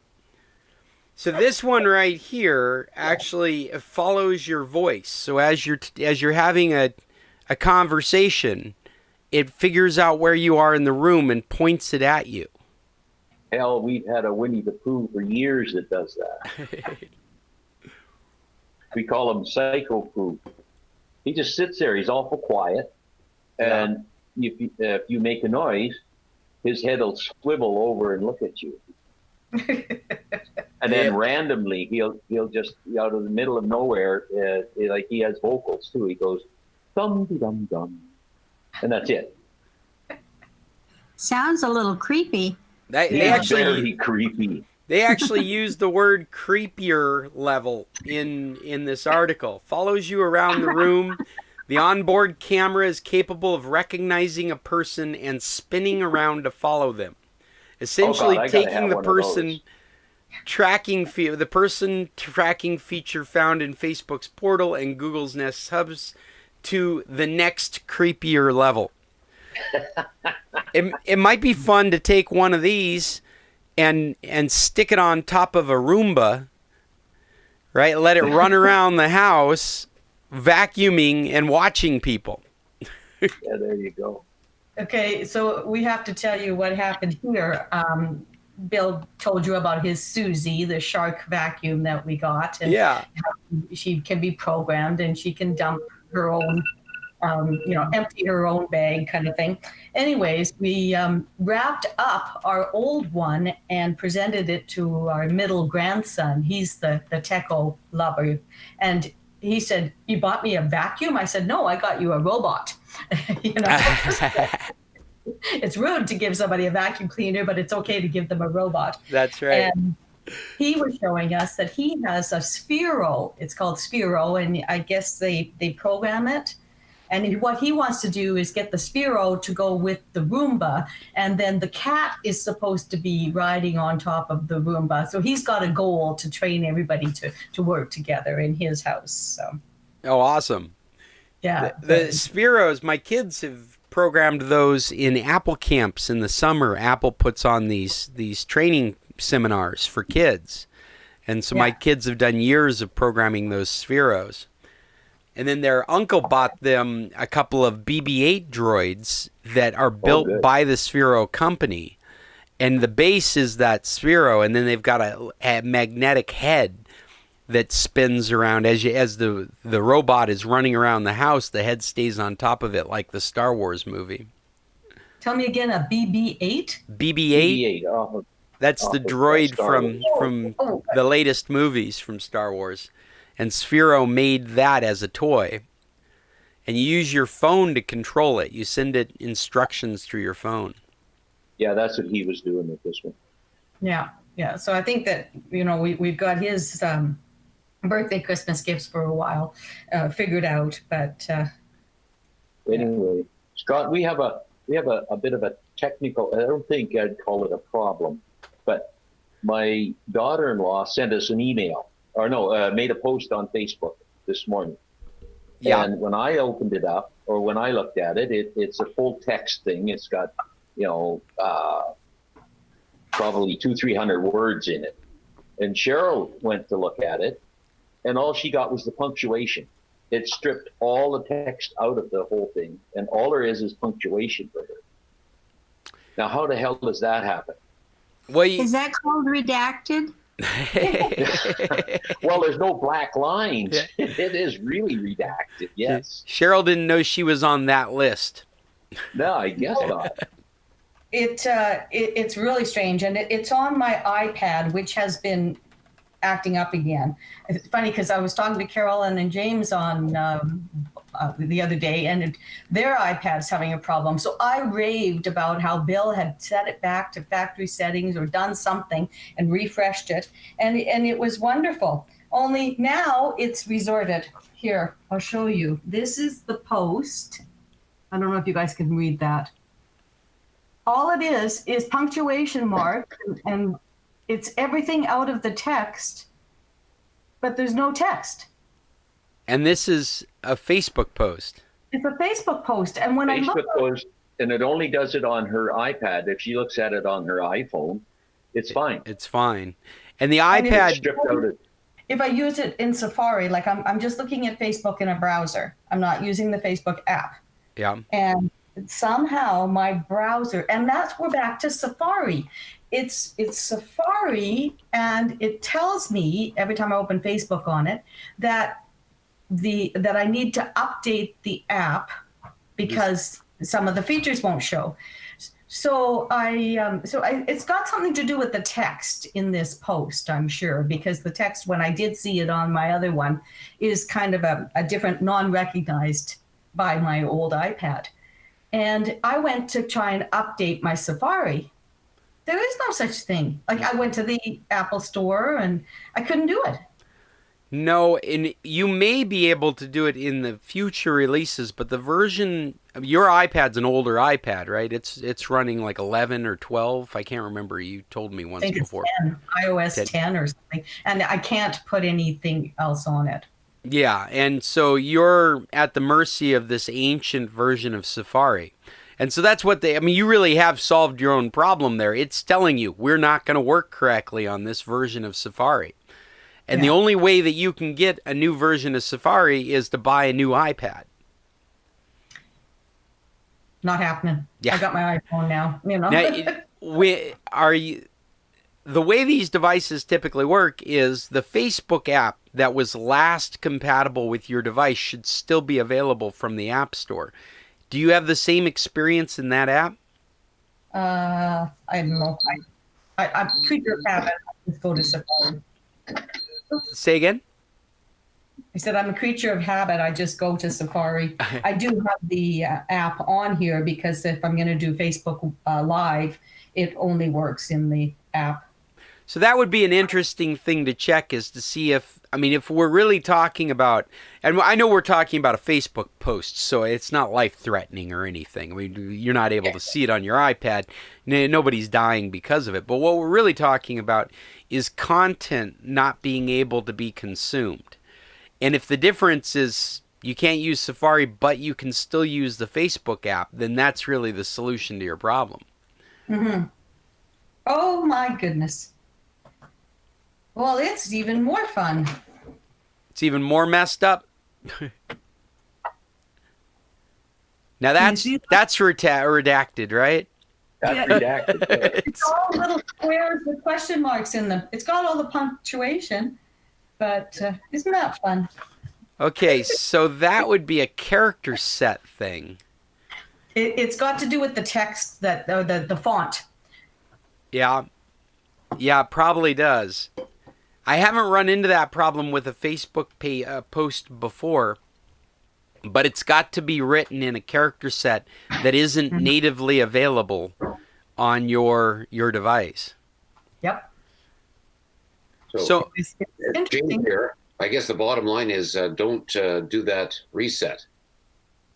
So this one right here actually follows your voice. So as you're having a conversation, it figures out where you are in the room and points it at you. Hell, we've had a Winnie the Pooh for years that does that. We call him Psycho Pooh. He just sits there. He's awful quiet, and if you make a noise, his head will swivel over and look at you. And then randomly, he'll just out of the middle of nowhere, like he has vocals too. He goes dum dum dum, and that's it. Sounds a little creepy. They actually very creepy. They actually use the word creepier level in this article. Follows you around the room. The onboard camera is capable of recognizing a person and spinning around to follow them. Essentially I gotta taking have the one of person those. tracking feature found in Facebook's portal and Google's Nest hubs to the next creepier level. It might be fun to take one of these and stick it on top of a Roomba, right? Let it run around the house, vacuuming and watching people. Yeah, there you go. Okay, so we have to tell you what happened here. Bill told you about his Susie, the shark vacuum that we got. And Yeah. she can be programmed and she can dump her own, empty her own bag kind of thing. Anyways, we wrapped up our old one and presented it to our middle grandson. He's the techo lover. And he said, "You bought me a vacuum?" I said, "No, I got you a robot." It's rude to give somebody a vacuum cleaner, but it's okay to give them a robot. That's right. And he was showing us that he has a Sphero. It's called Sphero, and I guess they program it. And what he wants to do is get the Sphero to go with the Roomba, and then the cat is supposed to be riding on top of the Roomba. So he's got a goal to train everybody to work together in his house. So, Oh, awesome. yeah. The Spheros, my kids have programmed those in Apple camps in the summer. Apple puts on these training seminars for kids. And so my kids have done years of programming those Spheros. And then their uncle bought them a couple of BB-8 droids that are built by the Sphero company. And the base is that Sphero, and then they've got a magnetic head that spins around as the robot is running around the house. The head stays on top of it like the Star Wars movie. Tell me again, a BB-8? BB-8. Oh, That's the droid from the latest movies from Star Wars. And Sphero made that as a toy. And you use your phone to control it. You send it instructions through your phone. Yeah, that's what he was doing with this one. Yeah. So I think that, we've got his birthday, Christmas gifts for a while figured out. But anyway, Scott, we have a bit of a technical. I don't think I'd call it a problem, but my daughter-in-law sent us an email, made a post on Facebook this morning. Yeah. And when I opened it up, or when I looked at it, it's a full text thing. It's got, probably 200-300 words in it. And Cheryl went to look at it, and all she got was the punctuation. It stripped all the text out of the whole thing, and all there is punctuation for her. Now, how the hell does that happen? Well, is that called redacted? Well, there's no black lines. It is really redacted, yes. Cheryl didn't know she was on that list. No, I guess not. It's really strange, and it's on my iPad, which has been acting up again. It's funny because I was talking to Carolyn and James on the other day, and their iPad's having a problem. So I raved about how Bill had set it back to factory settings or done something and refreshed it, and it was wonderful. Only now it's resorted. Here, I'll show you. This is the post. I don't know if you guys can read that. All it is punctuation mark, and it's everything out of the text, but there's no text. And this is a Facebook post. It's a Facebook post. And when Facebook post, and it only does it on her iPad. If she looks at it on her iPhone, it's fine. It's fine. And the iPad... If I use it in Safari, like I'm just looking at Facebook in a browser. I'm not using the Facebook app. Yeah. And somehow my browser, and we're back to Safari. It's Safari, and it tells me every time I open Facebook on it that I need to update the app because some of the features won't show. So it's got something to do with the text in this post, I'm sure, because the text, when I did see it on my other one, is kind of a different, non-recognized by my old iPad. And I went to try and update my Safari. There is no such thing. Like, I went to the Apple store and I couldn't do it. No, and you may be able to do it in the future releases, but the version, your iPad's an older iPad, right? It's running like 11 or 12. I can't remember. You told me once before. It's 10, iOS 10 or something. And I can't put anything else on it. Yeah, and so you're at the mercy of this ancient version of Safari. And so that's what you really have solved your own problem there. It's telling you, we're not going to work correctly on this version of Safari. And the only way that you can get a new version of Safari is to buy a new iPad. Not happening. Yeah. I got my iPhone now. The way these devices typically work is the Facebook app that was last compatible with your device should still be available from the App Store. Do you have the same experience in that app? I don't know. I'm creature of habit. Let's go to Safari. Say again? I said I'm a creature of habit. I just go to Safari. I do have the app on here because if I'm going to do Facebook Live, it only works in the app. So that would be an interesting thing to check, is to see if we're really talking about, and I know we're talking about a Facebook post, so it's not life-threatening or anything. I mean, you're not able to see it on your iPad. Nobody's dying because of it. But what we're really talking about is content not being able to be consumed. And if the difference is you can't use Safari, but you can still use the Facebook app, then that's really the solution to your problem. Mm-hmm. Oh, my goodness. Well, it's even more fun. It's even more messed up. Now that's redacted, right? That's redacted. It's all little squares with question marks in them. It's got all the punctuation, but isn't that fun? Okay, so that would be a character set thing. It's got to do with the text, the font. Yeah. Yeah, it probably does. I haven't run into that problem with a Facebook post before, but it's got to be written in a character set that isn't natively available on your device. Yep. So It's James interesting. here, I guess the bottom line is don't do that reset.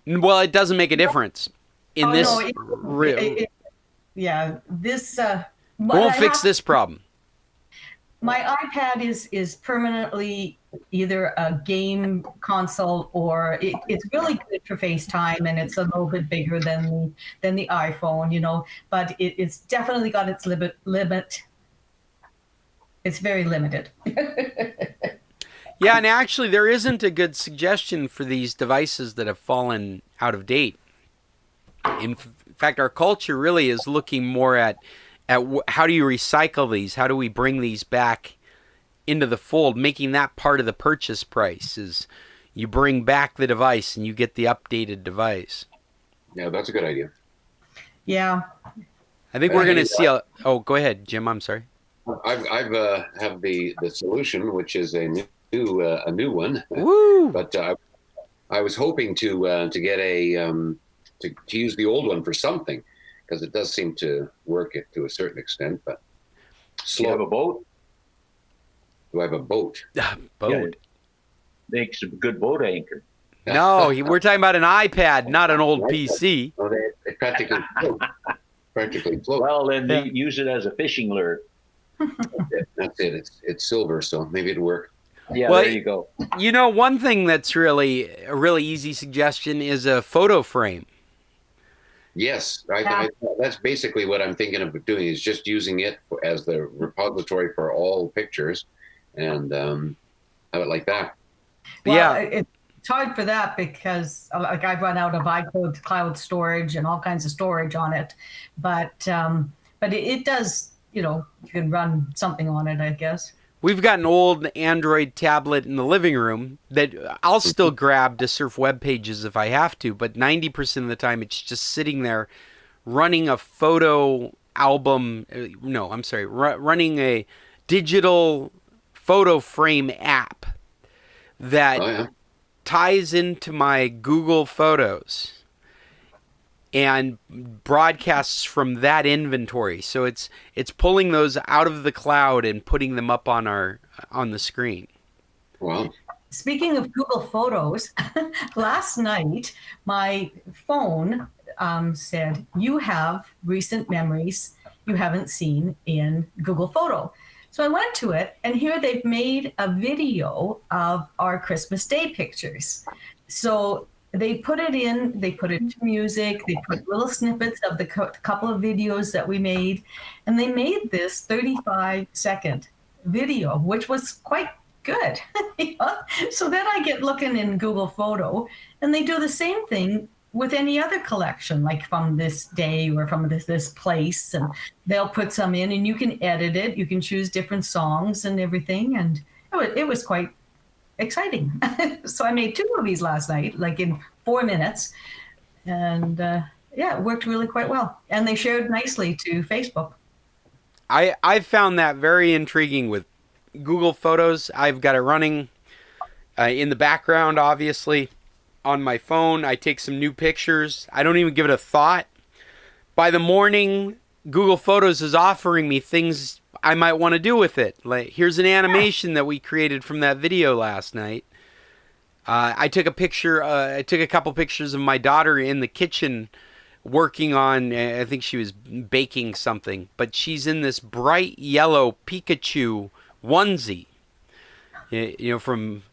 well, it doesn't make a difference in Oh, this. no, yeah, this Won't fix this problem. My iPad is permanently either a game console or it's really good for FaceTime, and it's a little bit bigger than the iPhone, you know. But it's definitely got its limit. It's very limited. Yeah, and actually, there isn't a good suggestion for these devices that have fallen out of date. In fact, our culture really is looking more at how do you recycle these? How do we bring these back into the fold? Making that part of the purchase price is you bring back the device and you get the updated device. Yeah, that's a good idea. Yeah. I think we're going to see Oh, go ahead, Jim. I'm sorry. I've have the solution, which is a new one. Woo! But I was hoping to get to use the old one for something, because it does seem to work to a certain extent. But Do you have a boat? Do I have a boat? Boat. Yeah, makes a good boat anchor. No, we're talking about an iPad, not an old PC. Oh, they practically float. Practically float. Well, then they use it as a fishing lure. That's it. It's silver, so maybe it'll work. Yeah, Well, there you go. You know, one thing that's really a really easy suggestion is a photo frame. Yes, that's basically what I'm thinking of doing, is just using it as the repository for all pictures, and have it like that. Well, Yeah. It's hard for that because like I've run out of iCloud cloud storage and all kinds of storage on it, but it does, you know, you can run something on it, I guess. We've got an old Android tablet in the living room that I'll still grab to surf web pages if I have to, but 90% of the time it's just sitting there running a photo album. No, I'm sorry, running a digital photo frame app that ties into my Google Photos and broadcasts from that inventory. So it's pulling those out of the cloud and putting them up on the screen. Wow. Speaking of Google Photos, last night my phone said, you have recent memories you haven't seen in Google Photo. So I went to it, and here they've made a video of our Christmas Day pictures. So they put it to music, they put little snippets of the couple of videos that we made, and they made this 35-second video, which was quite good. So then I get looking in Google Photo, and they do the same thing with any other collection, like from this day or from this place, and they'll put some in, and you can edit it. You can choose different songs and everything, and it was quite exciting. So I made 2 movies last night, like in 4 minutes, and it worked really quite well. And they shared nicely to Facebook. I found that very intriguing with Google Photos. I've got it running in the background, obviously. On my phone, I take some new pictures. I don't even give it a thought. By the morning, Google Photos is offering me things I might want to do with it. Like, here's an animation that we created from that video last night. I took a picture. I took a couple pictures of my daughter in the kitchen working on, I think she was baking something, but she's in this bright yellow Pikachu onesie, from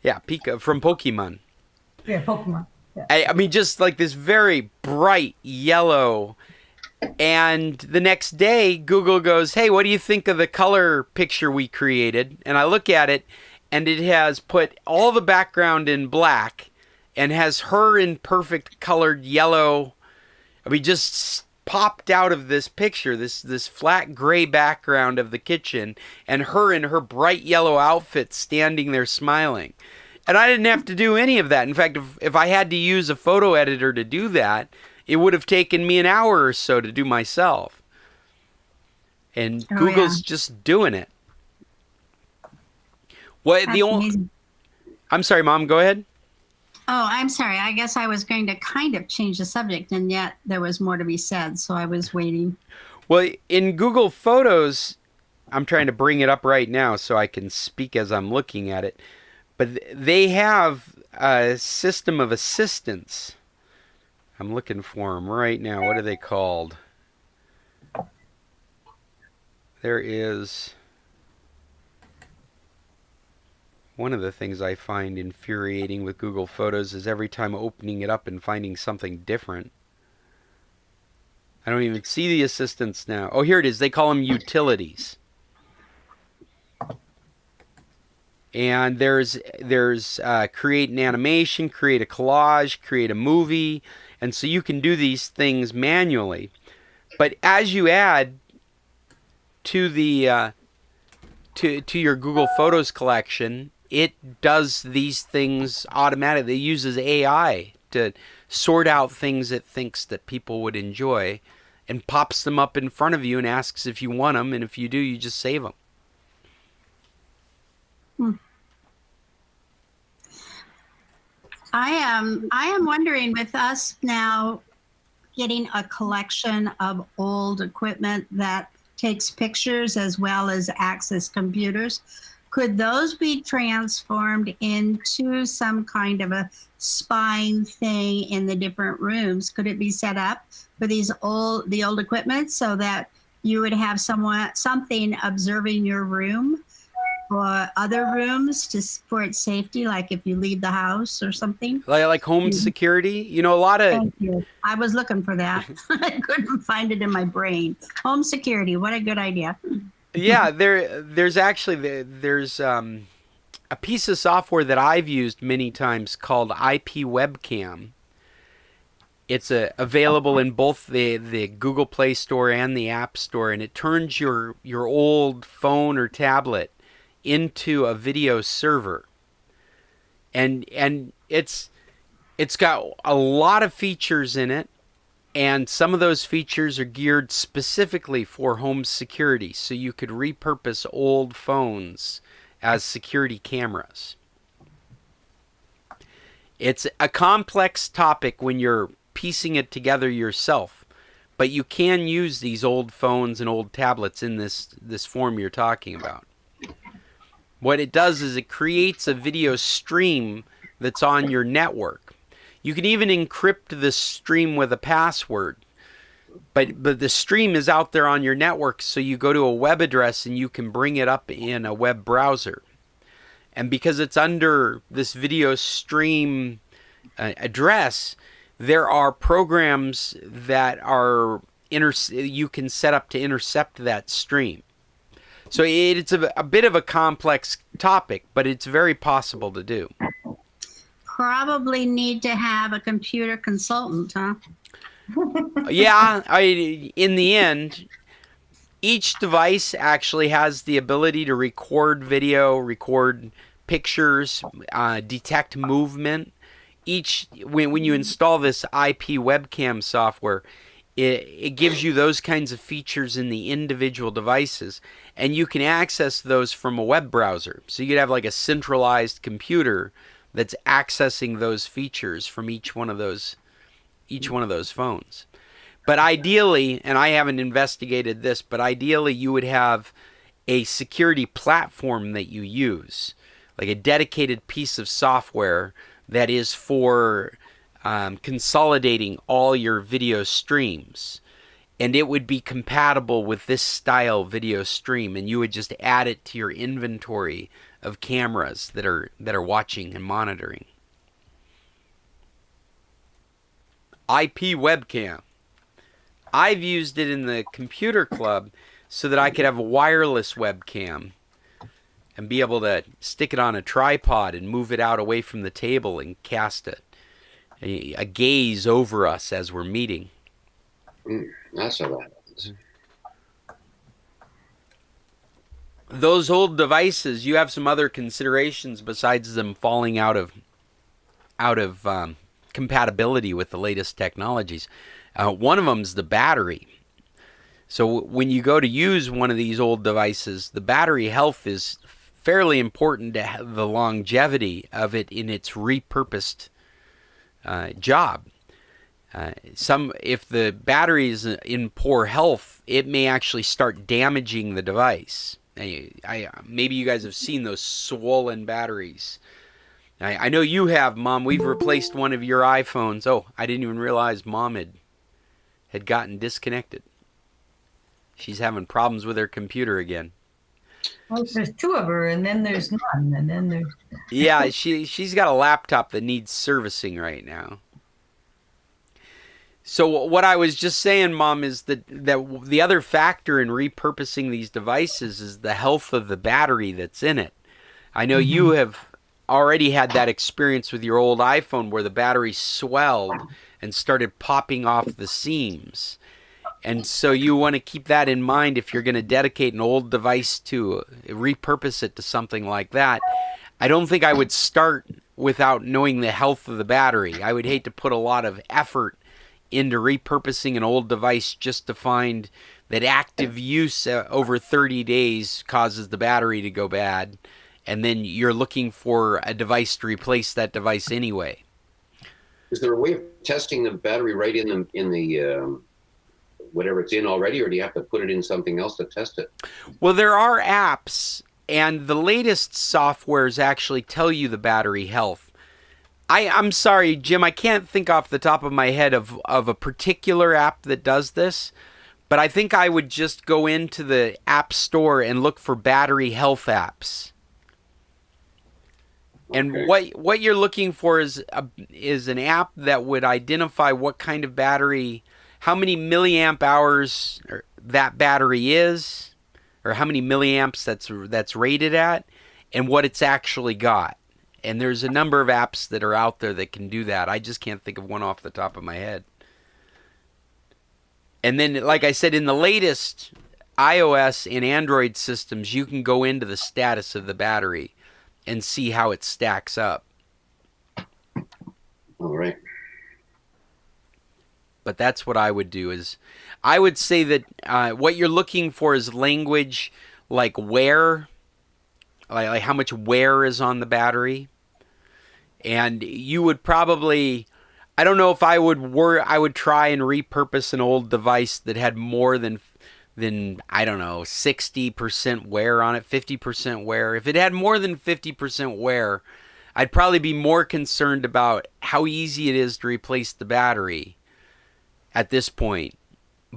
Pokemon. Yeah, Pokemon. Yeah. I mean, just like this very bright yellow. And the next day, Google goes, hey, what do you think of the color picture we created? And I look at it, and it has put all the background in black and has her in perfect colored yellow. I mean, just popped out of this picture, this flat gray background of the kitchen, and her in her bright yellow outfit standing there smiling. And I didn't have to do any of that. In fact, if I had to use a photo editor to do that, it would have taken me an hour or so to do myself. and Oh, Google's yeah. just doing it. What That's amazing. I'm sorry, Mom, go ahead. Oh, I'm sorry. I guess I was going to kind of change the subject, and yet there was more to be said, so I was waiting. Well, in Google Photos, I'm trying to bring it up right now so I can speak as I'm looking at it. But they have a system of assistants. I'm looking for them right now. What are they called? There is one of the things I find infuriating with Google Photos is every time opening it up and finding something different. I don't even see the assistants now. Oh, here it is. They call them utilities. And there's create an animation, create a collage, create a movie, and so you can do these things manually. But as you add to the to your Google Photos collection, it does these things automatically. It uses AI to sort out things it thinks that people would enjoy, and pops them up in front of you and asks if you want them, and if you do, you just save them. I am wondering, with us now getting a collection of old equipment that takes pictures as well as access computers, could those be transformed into some kind of a spying thing in the different rooms? Could it be set up for the old equipment so that you would have something observing your room or other rooms for its safety, like if you leave the house or something? Like home security? You know, a lot of... Thank you. I was looking for that. I couldn't find it in my brain. Home security, what a good idea. Yeah, there's actually a piece of software that I've used many times called IP Webcam. It's available in both the Google Play Store and the App Store, and it turns your old phone or tablet into a video server. And it's got a lot of features in it. And some of those features are geared specifically for home security, so you could repurpose old phones as security cameras. It's a complex topic when you're piecing it together yourself, but you can use these old phones and old tablets in this form you're talking about. What it does is it creates a video stream that's on your network. You can even encrypt the stream with a password, but the stream is out there on your network, so you go to a web address and you can bring it up in a web browser. And because it's under this video stream address, there are programs that you can set up to intercept that stream. So it's a bit of a complex topic, but it's very possible to do. Probably need to have a computer consultant, huh? Yeah, in the end, each device actually has the ability to record video, record pictures, detect movement. When you install this IP webcam software, it gives you those kinds of features in the individual devices, and you can access those from a web browser. So you could have like a centralized computer that's accessing those features from each one of those phones. But ideally, and I haven't investigated this, but ideally you would have a security platform that you use, like a dedicated piece of software that is for consolidating all your video streams. And it would be compatible with this style video stream, and you would just add it to your inventory of cameras that are watching and monitoring. IP webcam. I've used it in the computer club so that I could have a wireless webcam and be able to stick it on a tripod and move it out away from the table and cast a gaze over us as we're meeting. That's how that happens. Those old devices, you have some other considerations besides them falling out of compatibility with the latest technologies. One of them is the battery. So when you go to use one of these old devices, the battery health is fairly important to have the longevity of it in its repurposed job. If the battery is in poor health, it may actually start damaging the device. Maybe you guys have seen those swollen batteries. I know you have, Mom. We've replaced one of your iPhones. Oh, I didn't even realize Mom had gotten disconnected. She's having problems with her computer again. Well, there's two of her, and then there's none, and then there's... Yeah, she's got a laptop that needs servicing right now. So what I was just saying, Mom, is that the other factor in repurposing these devices is the health of the battery that's in it. I know you have already had that experience with your old iPhone where the battery swelled and started popping off the seams. And so you want to keep that in mind if you're going to dedicate an old device to repurpose it to something like that. I don't think I would start without knowing the health of the battery. I would hate to put a lot of effort into repurposing an old device just to find that active use over 30 days causes the battery to go bad, and then you're looking for a device to replace that device anyway. Is there a way of testing the battery right in the whatever it's in already, or do you have to put it in something else to test it? Well, there are apps, and the latest softwares actually tell you the battery health. I'm sorry, Jim, I can't think off the top of my head of a particular app that does this, but I think I would just go into the App Store and look for battery health apps. And what you're looking for is an app that would identify what kind of battery, how many milliamp hours that battery is, or how many milliamps that's rated at, and what it's actually got. And there's a number of apps that are out there that can do that. I just can't think of one off the top of my head. And then, like I said, in the latest iOS and Android systems, you can go into the status of the battery and see how it stacks up. All right. But that's what I would do. Is I would say that what you're looking for is language like wear, like how much wear is on the battery. And you would probably, I don't know if I would try and repurpose an old device that had more than I don't know, 60% wear on it, 50% wear. If it had more than 50% wear, I'd probably be more concerned about how easy it is to replace the battery at this point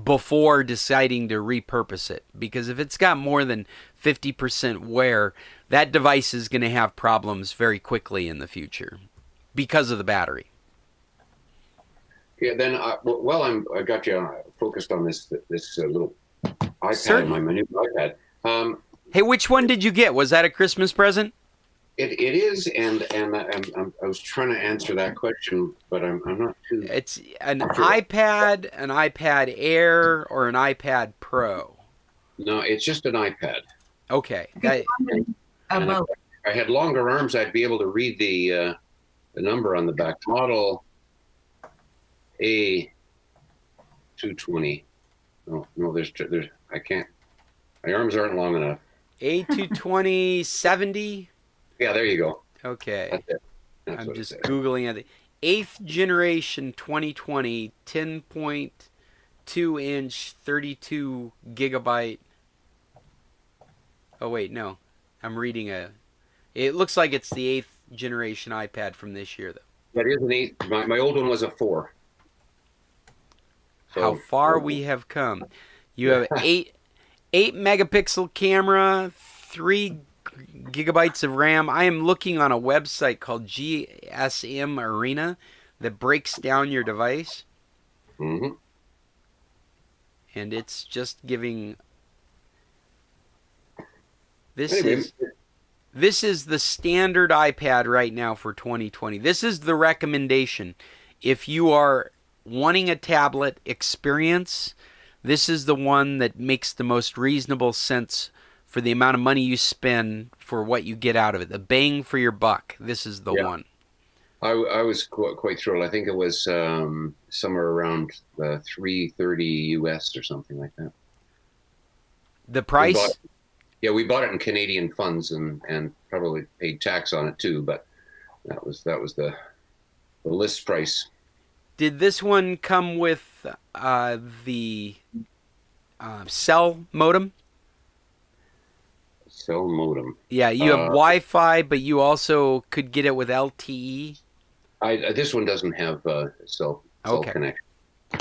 before deciding to repurpose it. Because if it's got more than 50% wear, that device is going to have problems very quickly in the future because of the battery. Yeah, then I got you focused on this little iPad, Certainly. my new iPad. Hey, which one did you get? Was that a Christmas present? It is, and I was trying to answer that question, but I'm not too. It's an iPad, an iPad Air, or an iPad Pro? No, it's just an iPad. Okay. And if I had longer arms, I'd be able to read the number on the back. Model A220. No, there's I can't. My arms aren't long enough. A220 70. Yeah, there you go. Okay. That's it. That's I'm what just it says. Googling it. 8th generation 2020 10.2 inch 32 gigabyte. Oh wait, no. I'm reading it looks like it's the 8th generation iPad from this year though. That is an 8. My old one was a 4. So, how far we have come. You have 8 megapixel camera, 3 gigabytes of RAM. I am looking on a website called GSM Arena that breaks down your device. Mm-hmm. And it's just giving. This is the standard iPad right now for 2020. This is the recommendation. If you are wanting a tablet experience, this is the one that makes the most reasonable sense for the amount of money you spend for what you get out of it. The bang for your buck. This is the one. I was quite thrilled. I think it was somewhere around $330 US or something like that. The price? We bought it in Canadian funds and probably paid tax on it too, but that was the list price. Did this one come with the cell modem? Cell modem. Yeah, you have Wi-Fi, but you also could get it with LTE. This one doesn't have cell connection.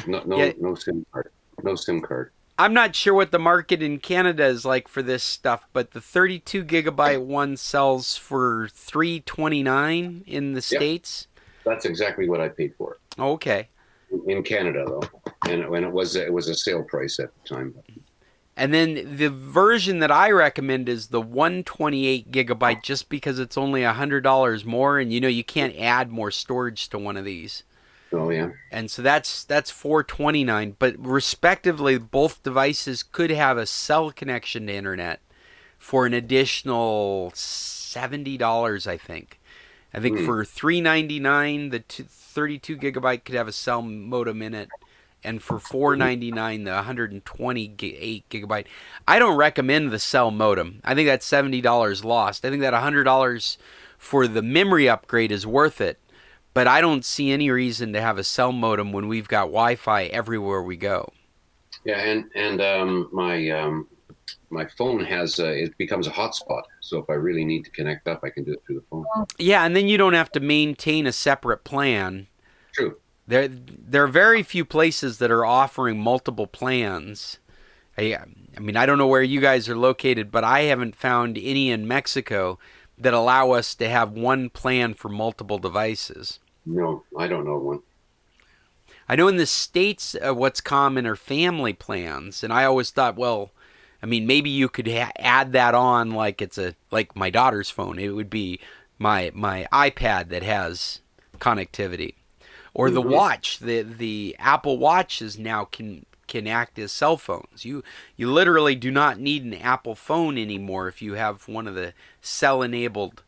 No SIM card. No SIM card. I'm not sure what the market in Canada is like for this stuff, but the 32 gigabyte one sells for $329 in the States. That's exactly what I paid for it. Okay. In Canada, though, and when it was a sale price at the time. And then the version that I recommend is the 128 gigabyte, just because it's only $100 more, and you can't add more storage to one of these. Oh yeah. And so that's $429, but respectively, both devices could have a cell connection to internet for an additional $70, I think. I think for $399, the 32 gigabyte could have a cell modem in it, and for $499, the 128 gigabyte. I don't recommend the cell modem. I think that's $70 lost. I think that $100 for the memory upgrade is worth it, but I don't see any reason to have a cell modem when we've got Wi-Fi everywhere we go. Yeah, and my phone has it becomes a hotspot. So if I really need to connect up, I can do it through the phone. Yeah, and then you don't have to maintain a separate plan. True. There are very few places that are offering multiple plans. I mean, I don't know where you guys are located, but I haven't found any in Mexico that allow us to have one plan for multiple devices. No, I don't know one. I know in the States what's common are family plans, and I always thought, well, I mean, maybe you could add that on like like my daughter's phone. It would be my iPad that has connectivity. Or the watch, the Apple Watches now can act as cell phones. You literally do not need an Apple phone anymore if you have one of the cell-enabled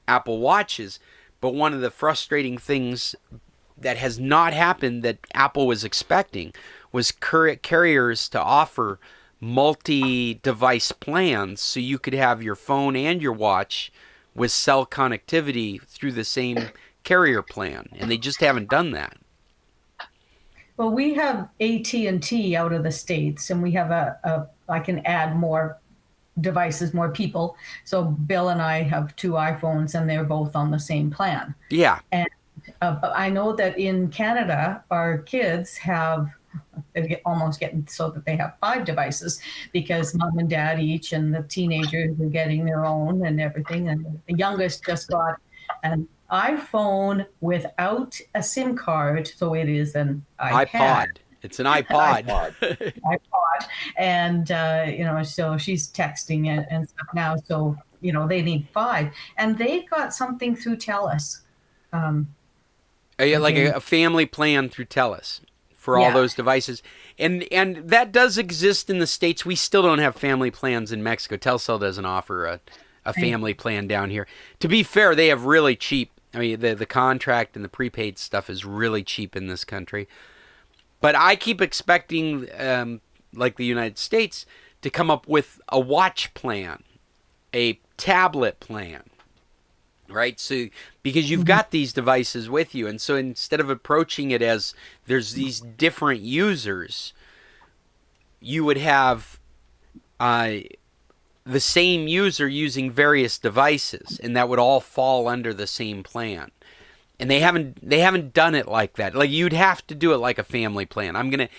Apple Watches. But one of the frustrating things that has not happened that Apple was expecting was carriers to offer multi-device plans, so you could have your phone and your watch with cell connectivity through the same carrier plan, and they just haven't done that. Well, we have AT&T out of the States, and we have I can add more devices, more people. So Bill and I have 2 iPhones, and they're both on the same plan. Yeah. And I know that in Canada, our kids they're almost getting so that they have 5 devices, because mom and dad each, and the teenagers are getting their own and everything. And the youngest just got an iPhone without a SIM card, so it is an iPod. It's an iPod. iPod. And so she's texting and stuff now. So they need 5, and they got something through TELUS. Like a family plan through TELUS for all those devices, and that does exist in the States. We still don't have family plans in Mexico. Telcel doesn't offer a family plan down here. To be fair, they have really cheap. I mean, the contract and the prepaid stuff is really cheap in this country. But I keep expecting, like the United States, to come up with a watch plan, a tablet plan, right? So because you've got these devices with you, and so instead of approaching it as there's these different users, you would have the same user using various devices, and that would all fall under the same plan. And they haven't done it like that. Like, you'd have to do it like a family plan. I'm gonna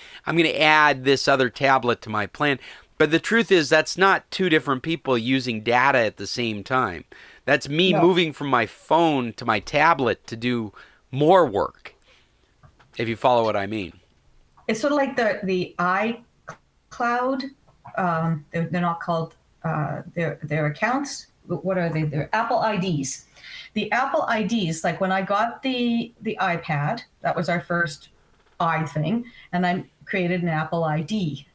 add this other tablet to my plan. But the truth is, that's not 2 different people using data at the same time. That's me moving from my phone to my tablet to do more work, if you follow what I mean. It's sort of like the iCloud. They're not called their accounts. What are they? They're Apple IDs. The Apple IDs, like when I got the iPad, that was our first thing, and I created an Apple ID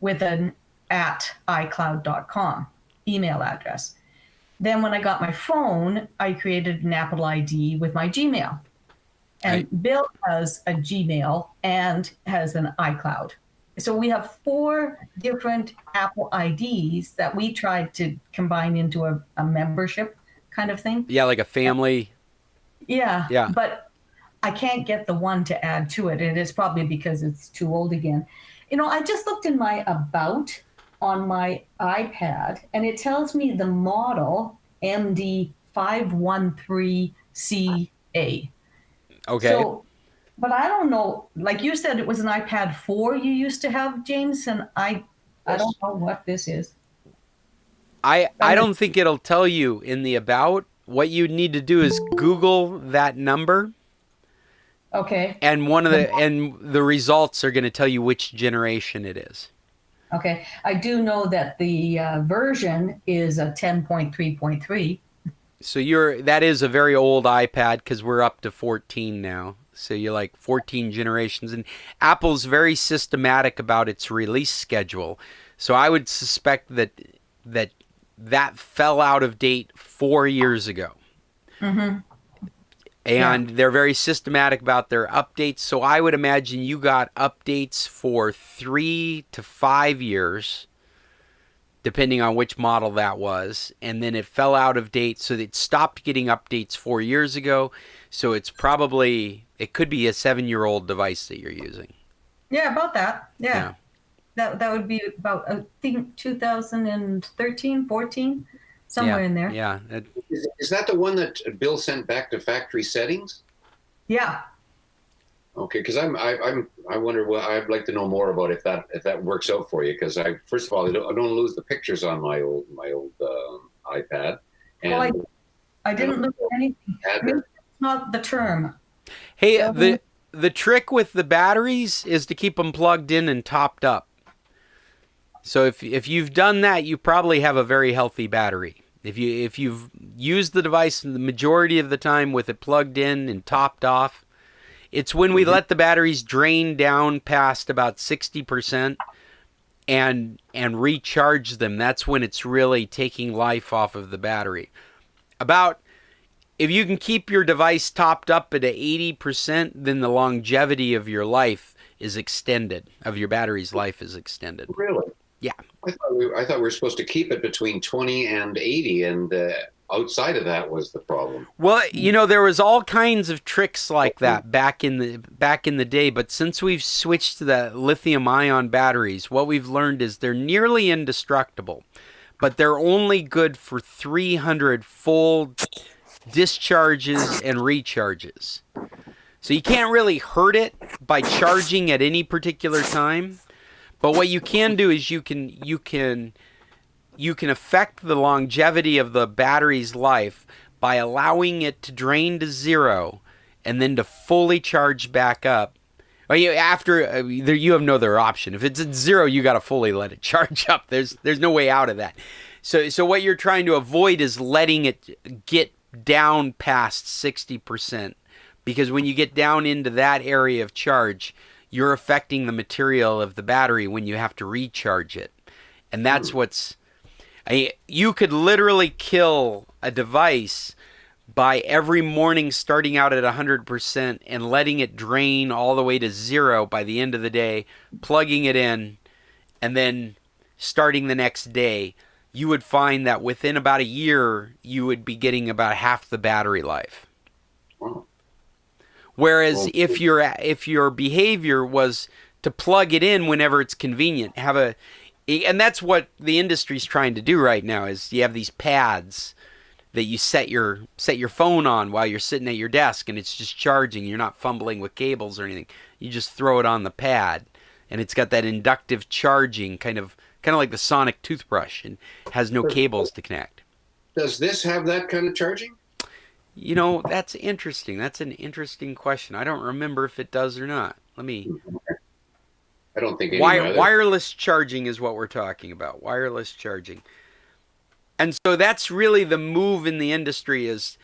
with an @iCloud.com email address. Then when I got my phone, I created an Apple ID with my Gmail. And Bill has a Gmail and has an iCloud. So we have 4 different Apple IDs that we tried to combine into a membership kind of thing. Yeah, like a family. Yeah. Yeah. But I can't get the one to add to it. And it's probably because it's too old again. You know, I just looked in my About on my iPad, and it tells me the model MD513CA. Okay. So, but I don't know. Like you said, it was an iPad 4 you used to have, James, and I don't know what this is. I don't think it'll tell you in the About. What you need to do is Google that number. Okay. And the results are going to tell you which generation it is. Okay. I do know that the version is a 10.3.3. So that is a very old iPad, because we're up to 14 now. So you're like 14 generations, and Apple's very systematic about its release schedule. So I would suspect that fell out of date 4 years ago. Mm-hmm. And they're very systematic about their updates. So I would imagine you got updates for 3 to 5 years, depending on which model that was. And then it fell out of date. So it stopped getting updates 4 years ago. So it could be a 7-year-old device that you're using. Yeah, about that. Yeah. That would be about, I think, 2013, 14, somewhere in there. Yeah. Is that the one that Bill sent back to factory settings? Yeah. Okay, because I wonder. Well, I'd like to know more about if that works out for you. Because first of all, I don't lose the pictures on my old iPad. And well, I didn't lose anything. It's not the term. Hey, the trick with the batteries is to keep them plugged in and topped up. So if you've done that, you probably have a very healthy battery. If you've used the device the majority of the time with it plugged in and topped off, it's when we let the batteries drain down past about 60% and recharge them. That's when it's really taking life off of the battery. If you can keep your device topped up at 80%, then the longevity of your life is extended, of your battery's life is extended. Really? Yeah. I thought we were supposed to keep it between 20 and 80, and outside of that was the problem. Well, there was all kinds of tricks like that back in the day, but since we've switched to the lithium-ion batteries, what we've learned is they're nearly indestructible, but they're only good for 300 full discharges and recharges. So you can't really hurt it by charging at any particular time. But what you can do is you can affect the longevity of the battery's life by allowing it to drain to zero and then to fully charge back up. Well, you have no other option. If it's at zero, you got to fully let it charge up. There's no way out of that. So what you're trying to avoid is letting it get down past 60%, because when you get down into that area of charge, you're affecting the material of the battery when you have to recharge it. And that's you could literally kill a device by every morning starting out at 100% and letting it drain all the way to zero by the end of the day, plugging it in, and then starting the next day. You would find that within about a year, you would be getting about half the battery life. Wow. Whereas if your behavior was to plug it in whenever it's convenient, and that's what the industry's trying to do right now, is you have these pads that you set your phone on while you're sitting at your desk, and it's just charging. You're not fumbling with cables or anything. You just throw it on the pad, and it's got that inductive charging, kind of like the sonic toothbrush, and has no cables to connect. Does this have that kind of charging? That's interesting. That's an interesting question. I don't remember if it does or not. I don't think wireless charging is what we're talking about. Wireless charging. And so that's really the move in the industry is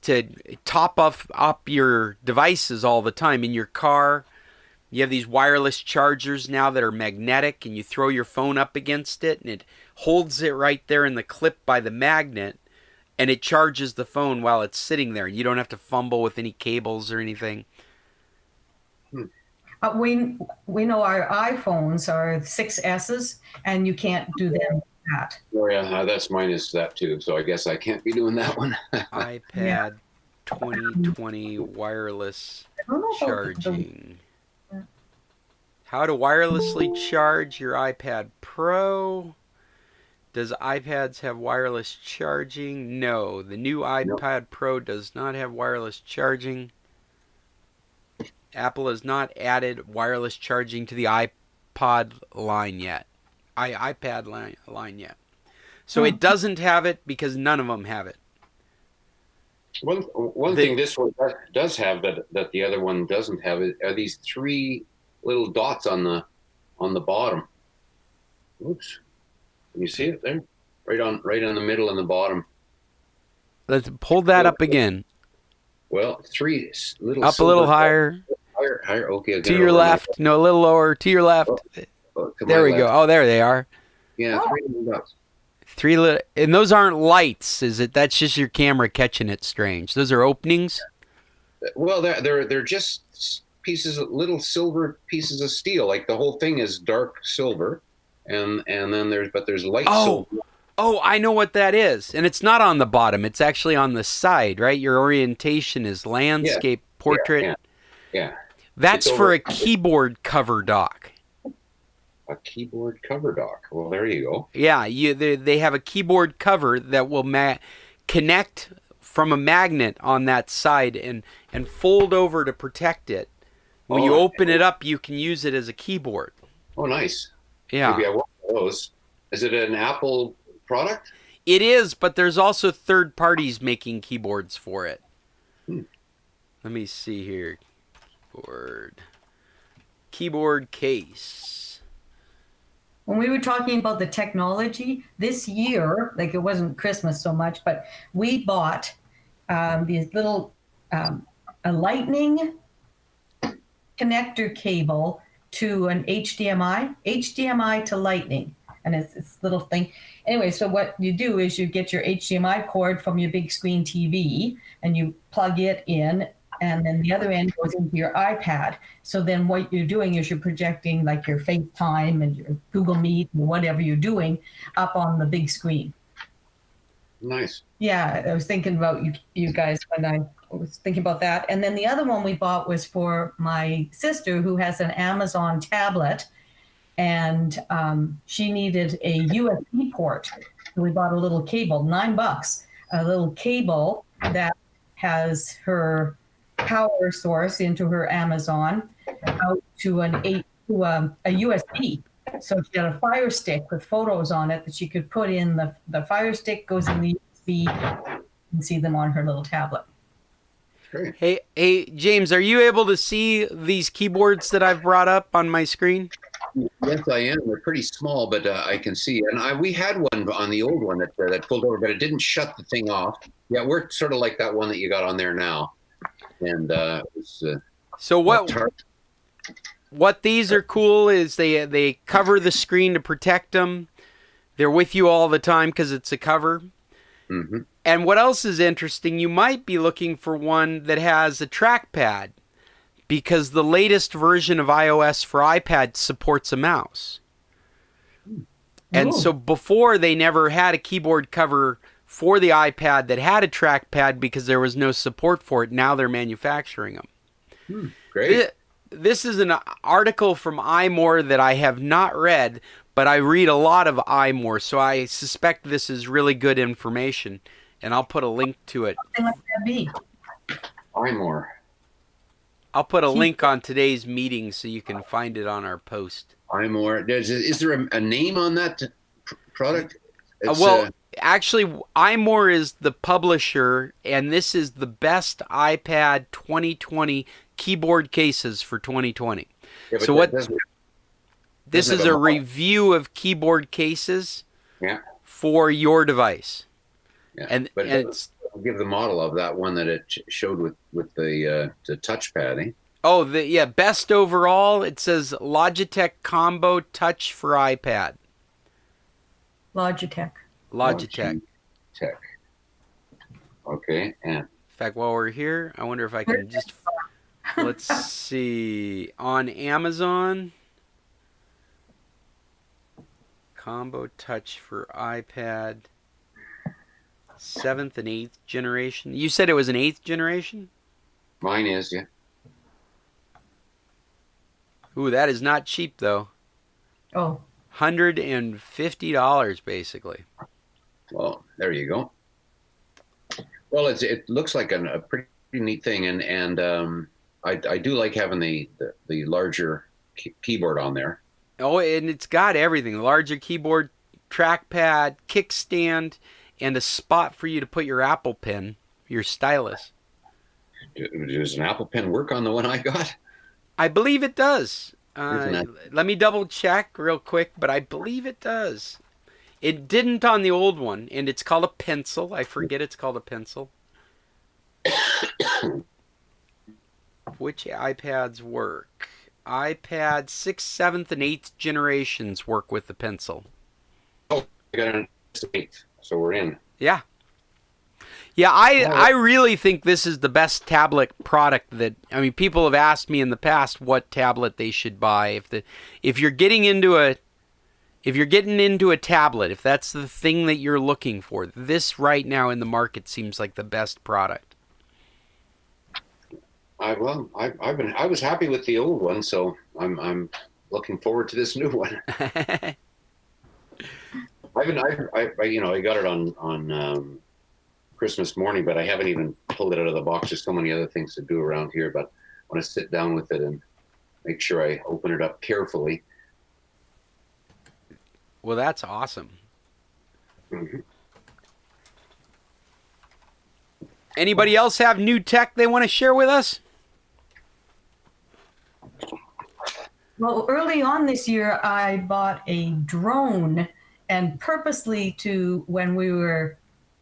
to top up your devices all the time. In your car, you have these wireless chargers now that are magnetic, and you throw your phone up against it, and it holds it right there in the clip by the magnet, and it charges the phone while it's sitting there. You don't have to fumble with any cables or anything. We know our iPhones are 6Ss, and you can't do them with that. Oh yeah, that's minus that too. So I guess I can't be doing that one. iPad 2020 wireless charging. How to wirelessly charge your iPad Pro. Does iPads have wireless charging? No. The new iPad Pro does not have wireless charging. Apple has not added wireless charging to the iPod line yet. iPad line yet. So it doesn't have it because none of them have it. One thing this one does have that the other one doesn't have are these 3 little dots on the bottom. Oops. Can you see it there? Right on the middle and the bottom. Let's pull that up again. Well, 3 little up a little higher. Higher. Okay. To your left. No, a little lower. To your left. There we go. Oh, there they are. Yeah, 3 little dots. 3 little, and those aren't lights, is it? That's just your camera catching it strange. Those are openings. Well, they're just little silver pieces of steel. Like the whole thing is dark silver, and then there's light silver. Oh, I know what that is. And it's not on the bottom. It's actually on the side, right? Your orientation is landscape, portrait. Yeah. That's for a keyboard cover dock. A keyboard cover dock. Well, there you go. Yeah, they have a keyboard cover that will connect from a magnet on that side and fold over to protect it. When you open it up, you can use it as a keyboard. Oh, nice. Yeah. Maybe I want those. Is it an Apple product? It is, but there's also third parties making keyboards for it. Let me see here. Keyboard case. When we were talking about the technology this year, like it wasn't Christmas so much, but we bought these little a lightning connector cable to an HDMI to lightning. And it's this little thing. Anyway, so what you do is you get your HDMI cord from your big screen TV and you plug it in, and then the other end goes into your iPad. So then what you're doing is you're projecting like your FaceTime and your Google Meet and whatever you're doing up on the big screen. Nice. Yeah, I was thinking about you guys when I was thinking about that. And then the other one we bought was for my sister who has an Amazon tablet, and she needed a USB port. So we bought a little cable, $9, a little cable that has her power source into her Amazon out to a USB. So she had a Fire Stick with photos on it that she could put in. The Fire Stick goes in the USB and see them on her little tablet. Great. Hey, James, are you able to see these keyboards that I've brought up on my screen? Yes, I am. They're pretty small, but I can see. And we had one on the old one that pulled over, but it didn't shut the thing off. Yeah, we're sort of like that one that you got on there now. And it's so what these are cool is they cover the screen to protect them. They're with you all the time because it's a cover. Mm-hmm. And what else is interesting, you might be looking for one that has a trackpad, because the latest version of iOS for iPad supports a mouse. And so before, they never had a keyboard cover for the iPad that had a trackpad because there was no support for it. Now they're manufacturing them. Great. This is an article from iMore that I have not read, but I read a lot of iMore, so I suspect this is really good information, and I'll put a link to it. Something like that be? iMore. I'll put a link on today's meeting so you can find it on our post. iMore. Is there a name on that product? Actually, iMore is the publisher, and this is the best iPad 2020 keyboard cases for 2020. Yeah, so this is a review of keyboard cases for your device. Yeah. And it's, I'll give the model of that one that it showed with the touchpad. best overall. It says Logitech Combo Touch for iPad. Logitech. Okay. And in fact, while we're here, I wonder if I can just Let's see. On Amazon, Combo Touch for iPad, 7th and 8th generation. You said it was an 8th generation? Mine is, yeah. Ooh, that is not cheap, though. Oh. $150, basically. Well, there you go. Well, it looks like a pretty neat thing, and I do like having the larger keyboard on there. Oh, and it's got everything. The larger keyboard, trackpad, kickstand, and a spot for you to put your Apple Pen, your stylus. Does an Apple Pen work on the one I got? I believe it does. Let me double check real quick, but I believe it does. It didn't on the old one, and it's called a pencil. I forget it's called a pencil. Which iPads work? iPad 6th, 7th, and 8th generations work with the pencil. Oh, I got an 8th, so we're in. Yeah. Yeah, I really think this is the best tablet product that, I mean, people have asked me in the past what tablet they should buy. If you're getting into a tablet, if that's the thing that you're looking for, this right now in the market seems like the best product. I was happy with the old one, so I'm looking forward to this new one. I got it on Christmas morning, but I haven't even pulled it out of the box. There's so many other things to do around here, but I want to sit down with it and make sure I open it up carefully. Well, that's awesome. Mm-hmm. Anybody else have new tech they want to share with us? Well, early on this year, I bought a drone, and purposely when we were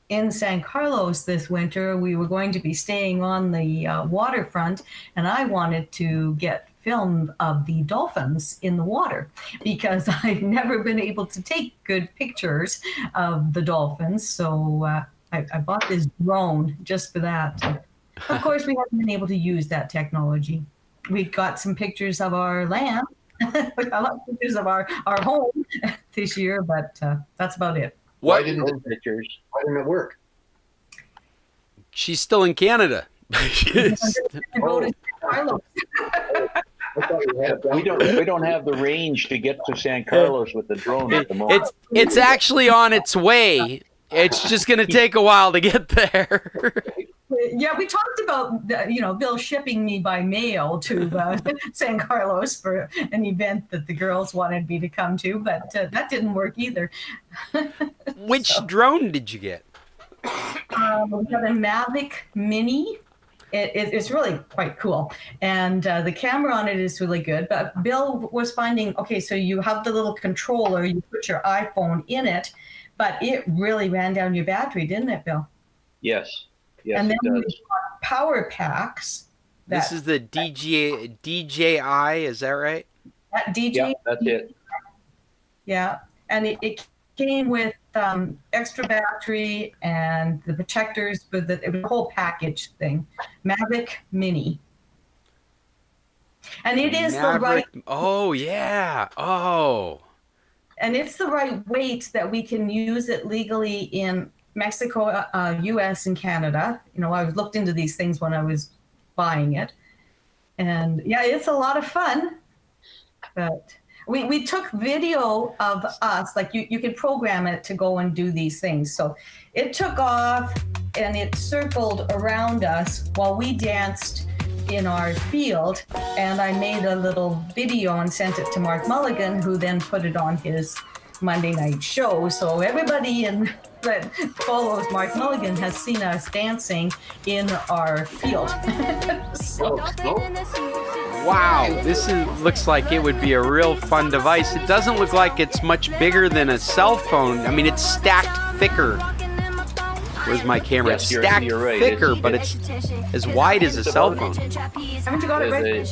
in San Carlos this winter, we were going to be staying on the waterfront, and I wanted to get film of the dolphins in the water because I've never been able to take good pictures of the dolphins. So I bought this drone just for that. Of course, we haven't been able to use that technology. We got some pictures of our land. We got a lot of pictures of our home this year, but that's about it. Why didn't it work? She's still in Canada. We don't have the range to get to San Carlos with the drone at the moment. It's actually on its way. It's just going to take a while to get there. Yeah, we talked about Bill shipping me by mail to San Carlos for an event that the girls wanted me to come to, but that didn't work either. Which drone did you get? We got a Mavic Mini. It's really quite cool, and the camera on it is really good. But Bill was finding, okay, so you have the little controller, you put your iPhone in it, but it really ran down your battery, didn't it, Bill? Yes, and then it we does. got power packs. This is the DJI, is that right? DJ. Yeah, that's it. Yeah, and it came with extra battery and the protectors for it was a whole package thing. Mavic Mini. And it is the right. Oh, yeah. Oh. And it's the right weight that we can use it legally in Mexico, U.S., and Canada. I looked into these things when I was buying it. And yeah, it's a lot of fun. But we took video of us, like you can program it to go and do these things. So it took off and it circled around us while we danced in our field. And I made a little video and sent it to Mark Mulligan, who then put it on his Monday night show. So everybody that follows Mark Mulligan has seen us dancing in our field. Wow, this looks like it would be a real fun device. It doesn't look like it's much bigger than a cell phone. I mean, it's stacked thicker. Where's my camera? Yes, It's stacked you're right. thicker, but it's as wide as a cell phone. Haven't you got it right?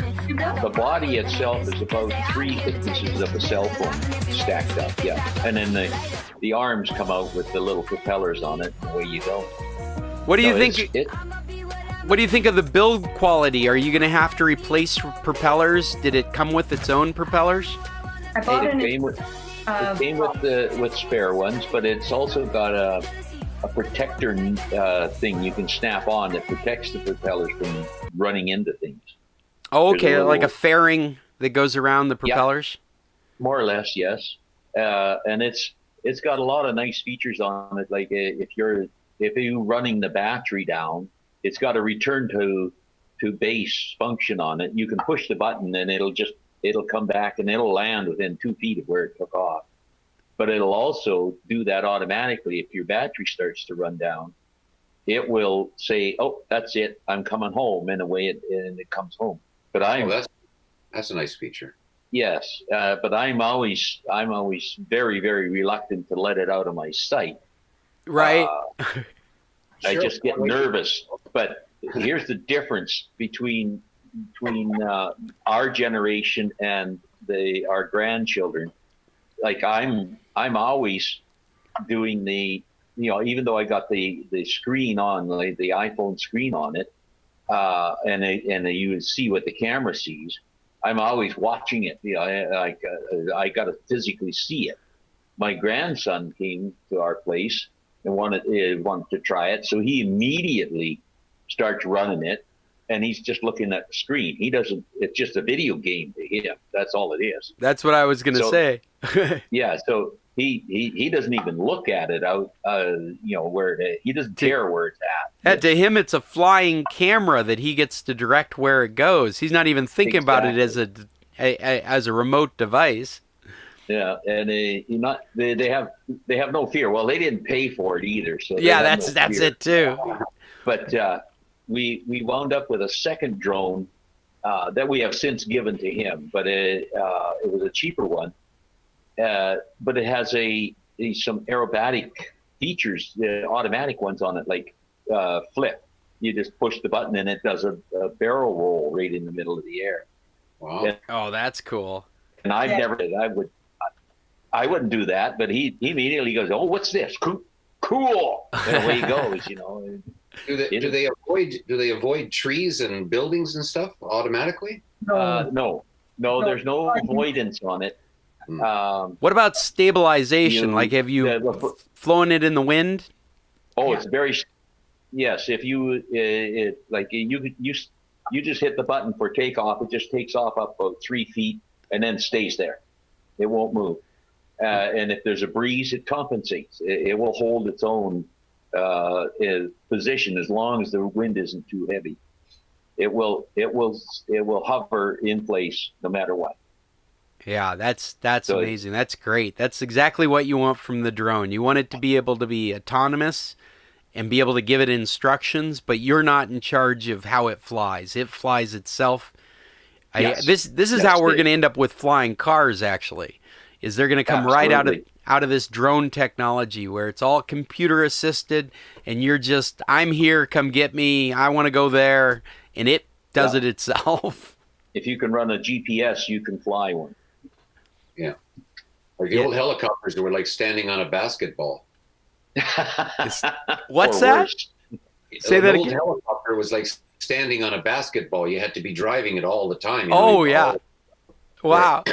The body itself is about 3 thicknesses of a cell phone stacked up, yeah. And then the arms come out with the little propellers on it, and away you go. What do you think? What do you think of the build quality? Are you going to have to replace propellers? Did it come with its own propellers? I bought It came with spare ones, but it's also got a protector thing you can snap on that protects the propellers from running into things. Oh, okay, like a fairing that goes around the propellers? Yeah, more or less, yes. And it's got a lot of nice features on it. Like if you're running the battery down, it's got a return to base function on it. You can push the button and it'll come back and it'll land within 2 feet of where it took off. But it'll also do that automatically. If your battery starts to run down, it will say, "Oh, that's it. I'm coming home," and away it comes home. But that's a nice feature. Yes, but I'm always very, very reluctant to let it out of my sight. Right. I just get nervous. But here's the difference between our generation and our grandchildren. Like I'm always doing even though I got the screen on, like the iPhone screen on it, and you see what the camera sees. I'm always watching it. I got to physically see it. My grandson came to our place and wanted to try it, so he immediately starts running it, and he's just looking at the screen. He doesn't. It's just a video game to him. That's all it is. That's what I was going to say. Yeah. So he doesn't even look at it out. Where he doesn't care where it's at. To him, it's a flying camera that he gets to direct where it goes. He's not even thinking about it as a remote device. Yeah, and they have no fear. Well, they didn't pay for it either, so yeah, that's it too. But we wound up with a second drone that we have since given to him, but it was a cheaper one. But it has some aerobatic features, automatic ones on it, like flip. You just push the button and it does a barrel roll right in the middle of the air. Wow! Oh, that's cool. And I wouldn't do that, but he immediately goes, "Oh, what's this? Cool!" And away he goes. Do they avoid trees and buildings and stuff automatically? No. There's no avoidance on it. What about stabilization? Have you flown it in the wind? Oh, yeah. It's very. Yes, if you you just hit the button for takeoff, it just takes off up about 3 feet and then stays there. It won't move. And if there's a breeze, it compensates. It will hold its own position as long as the wind isn't too heavy. It will hover in place no matter what. Yeah, that's amazing. That's great. That's exactly what you want from the drone. You want it to be able to be autonomous and be able to give it instructions, but you're not in charge of how it flies. It flies itself. Yes. This is how we're going to end up with flying cars, actually. Is they're going to come right out of this drone technology where it's all computer assisted and you're just, I'm here, come get me, I want to go there, and it does it itself. If you can run a GPS, you can fly one. Yeah. Like the old helicopters that were like standing on a basketball. What's that? Say that again. The old helicopter was like standing on a basketball. You had to be driving it all the time. Oh, yeah. Wow.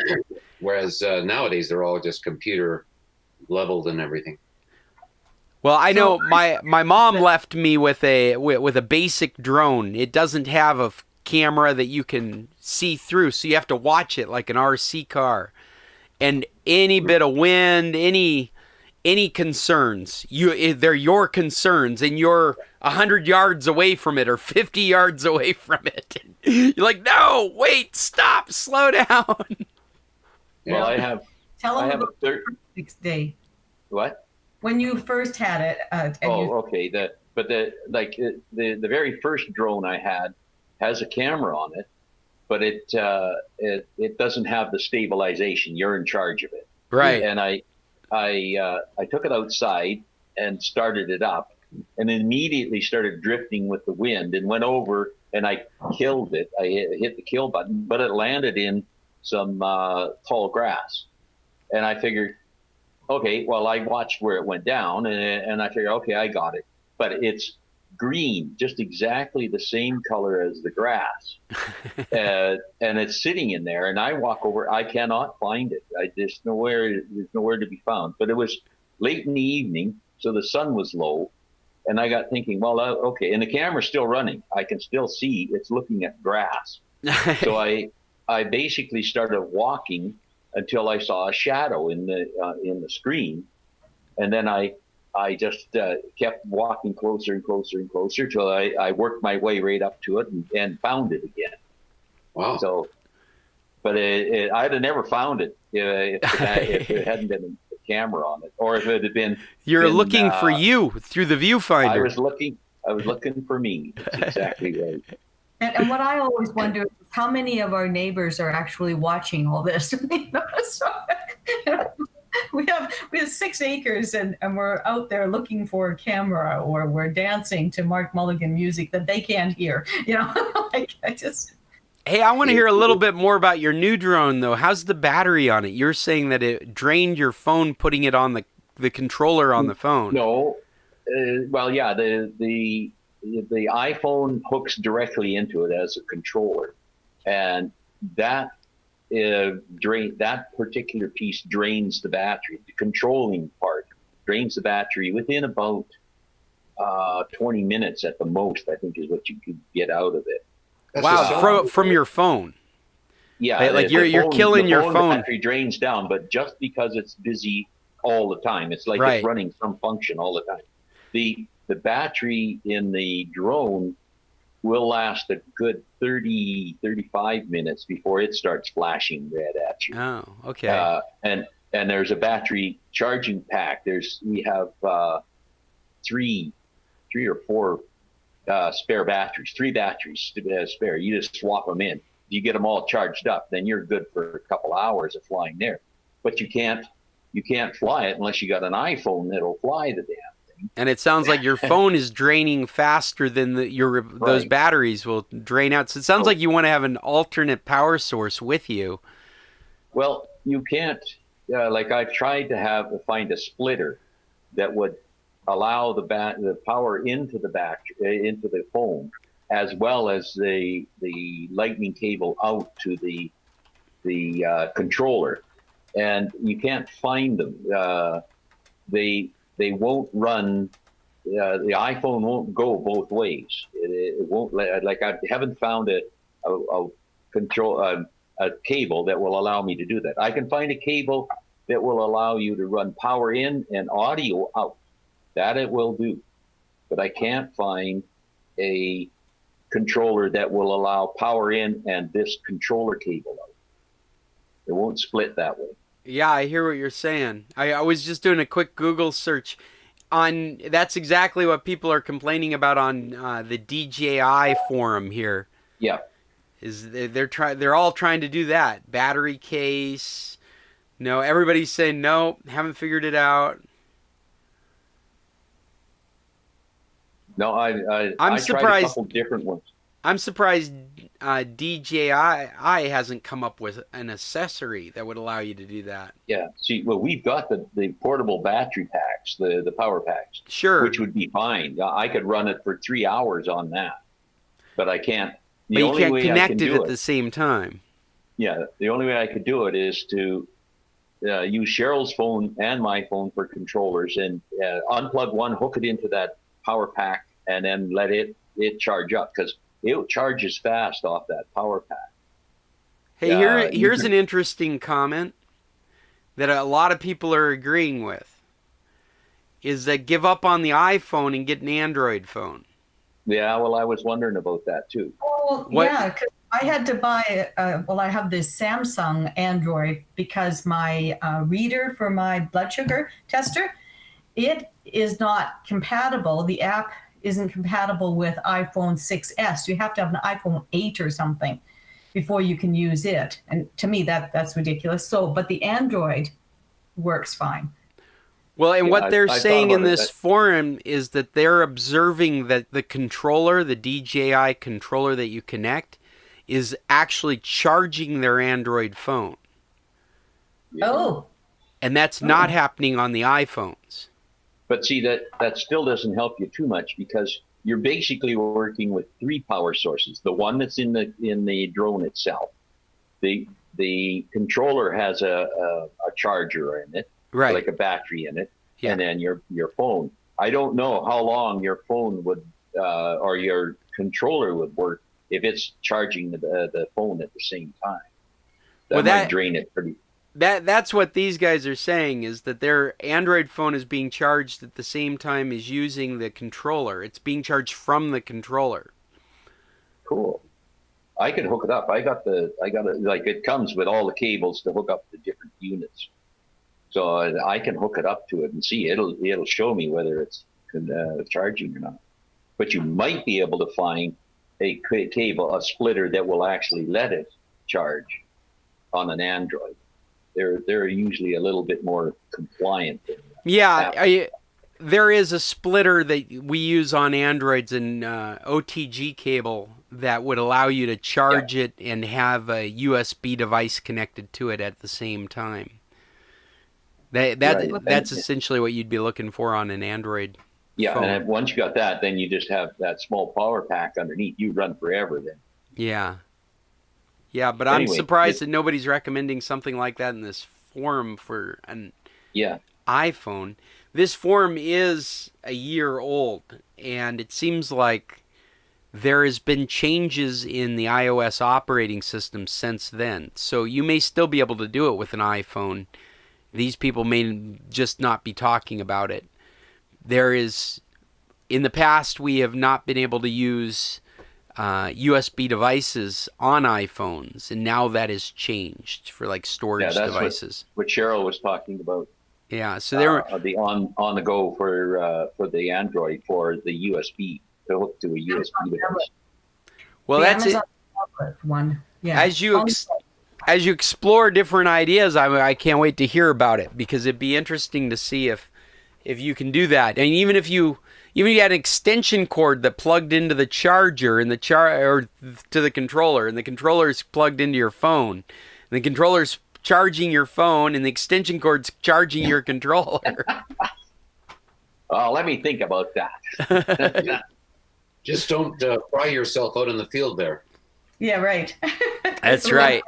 Whereas nowadays they're all just computer leveled and everything. Well, I know my mom left me with a basic drone. It doesn't have a camera that you can see through, so you have to watch it like an RC car. And any bit of wind, any concerns, they're your concerns, and you're 100 yards away from it or 50 yards away from it. You're like, no, wait, stop, slow down. Well, I have a 6 day. What? When you first had it. Okay. The very first drone I had has a camera on it, but it doesn't have the stabilization. You're in charge of it, right? And I took it outside and started it up, and immediately started drifting with the wind and went over and I killed it. I hit the kill button, but it landed in some tall grass, and I figured, okay, well, I watched where it went down, and I figured, okay, I got it. But green, just exactly the same color as the grass. And it's sitting in there, and I walk over, I cannot find it. There's nowhere to be found. But it was late in the evening, so the sun was low, and I got thinking, well, okay, and the camera's still running. I can still see it's looking at grass. So I basically started walking until I saw a shadow in the screen, and then I just kept walking closer and closer and closer till I worked my way right up to it and found it again. Wow. So, but I'd have never found it if it hadn't been a camera on it, or if it had been. You're looking for you through the viewfinder. I was looking for me. That's exactly right. And what I always wonder is how many of our neighbors are actually watching all this. We have 6 acres and we're out there looking for a camera, or we're dancing to Mark Mulligan music that they can't hear. Hey, I want to hear a little bit more about your new drone, though. How's the battery on it? You're saying that it drained your phone putting it on the controller on the phone. No. Well, yeah, the iPhone hooks directly into it as a controller, and that particular piece drains the battery. The controlling part drains the battery within about 20 minutes at the most, I think, is what you could get out of it. Wow, from your phone. Yeah, like you're killing your phone. The battery drains down, but just because it's busy all the time, it's like it's running some function all the time. The battery in the drone will last a good 30-35 minutes before it starts flashing red at you. Oh, okay. And there's a battery charging pack. We have 3 or 4 spare batteries, 3 batteries spare. You just swap them in. You get them all charged up, then you're good for a couple hours of flying there. But you can't fly it unless you got an iPhone that'll fly the damn thing. And it sounds like your phone is draining faster than those batteries will drain out. So it sounds like you want to have an alternate power source with you. Well, you can't. Like I've tried to find a splitter that would allow the power into the phone, as well as the lightning cable out to the controller, and you can't find them. They won't run. The iPhone won't go both ways. It won't. Like I haven't found a cable that will allow me to do that. I can find a cable that will allow you to run power in and audio out. That it will do, but I can't find a controller that will allow power in and this controller cable out. It won't split that way. Yeah, I hear what you're saying. I was just doing a quick Google search on. That's exactly what people are complaining about on the DJI forum here. Yeah, they're all trying to do that. Battery case. No, everybody's saying no. Haven't figured it No, I'm surprised. Tried a couple different ones. I'm surprised DJI hasn't come up with an accessory that would allow you to do that. Yeah. See, well, we've got the portable battery packs, the power packs. Sure. Which would be fine. I could run it for 3 hours on that, but I can't. But you can't connect it at the same time. Yeah. The only way I could do it is to use Cheryl's phone and my phone for controllers, and unplug one, hook it into that power pack, and then let it charge up, because it charges fast off that power pack. Hey, here's an interesting comment that a lot of people are agreeing with, is that give up on the iPhone and get an Android phone. Yeah, well, I was wondering about that too. Well, yeah, 'cause I had to buy, I have this Samsung Android because my reader for my blood sugar tester, it is not compatible. The app isn't compatible with iPhone 6S. You have to have an iPhone 8 or something before you can use it. And to me, that's ridiculous. So, but the Android works fine. Well, and what they're saying in this forum is that they're observing that the controller, the DJI controller that you connect, is actually charging their Android phone. Oh. And that's not happening on the iPhones. But see, that still doesn't help you too much, because you're basically working with 3 power sources. The one that's in the drone itself. The controller has a charger in it, right, like a battery in it, yeah. and then your phone. I don't know how long your phone would or your controller would work if it's charging the phone at the same time. That might drain it pretty. That's what these guys are saying, is that their Android phone is being charged at the same time as using the controller. It's being charged from the controller. Cool. I can hook it up. I got it, like it comes with all the cables to hook up the different units. So I can hook it up to it and see. It'll show me whether it's charging or not. But you might be able to find a splitter that will actually let it charge on an Android. They're usually a little bit more compliant. Yeah, there is a splitter that we use on Androids, an OTG cable that would allow you to charge it and have a USB device connected to it at the same time. That's essentially what you'd be looking for on an Android phone. And once you got that, then you just have that small power pack underneath. You run forever then. Yeah, but anyway, I'm surprised that nobody's recommending something like that in this forum for an iPhone. This forum is a year old, and it seems like there has been changes in the iOS operating system since then. So you may still be able to do it with an iPhone. These people may just not be talking about it. In the past, we have not been able to use USB devices on iPhones, and now that has changed for like storage devices. What Cheryl was talking about. Yeah, so there the on the go for the Android for the USB to hook to a USB device. Well, that's it. One. Yeah. As you explore different ideas, I can't wait to hear about it, because it'd be interesting to see if you can do that. And even if you had an extension cord that plugged into the charger and or to the controller, and the controller's plugged into your phone, and the controller's charging your phone, and the extension cord's charging your controller. Let me think about that. Just don't fry yourself out in the field there. Yeah, right. That's right.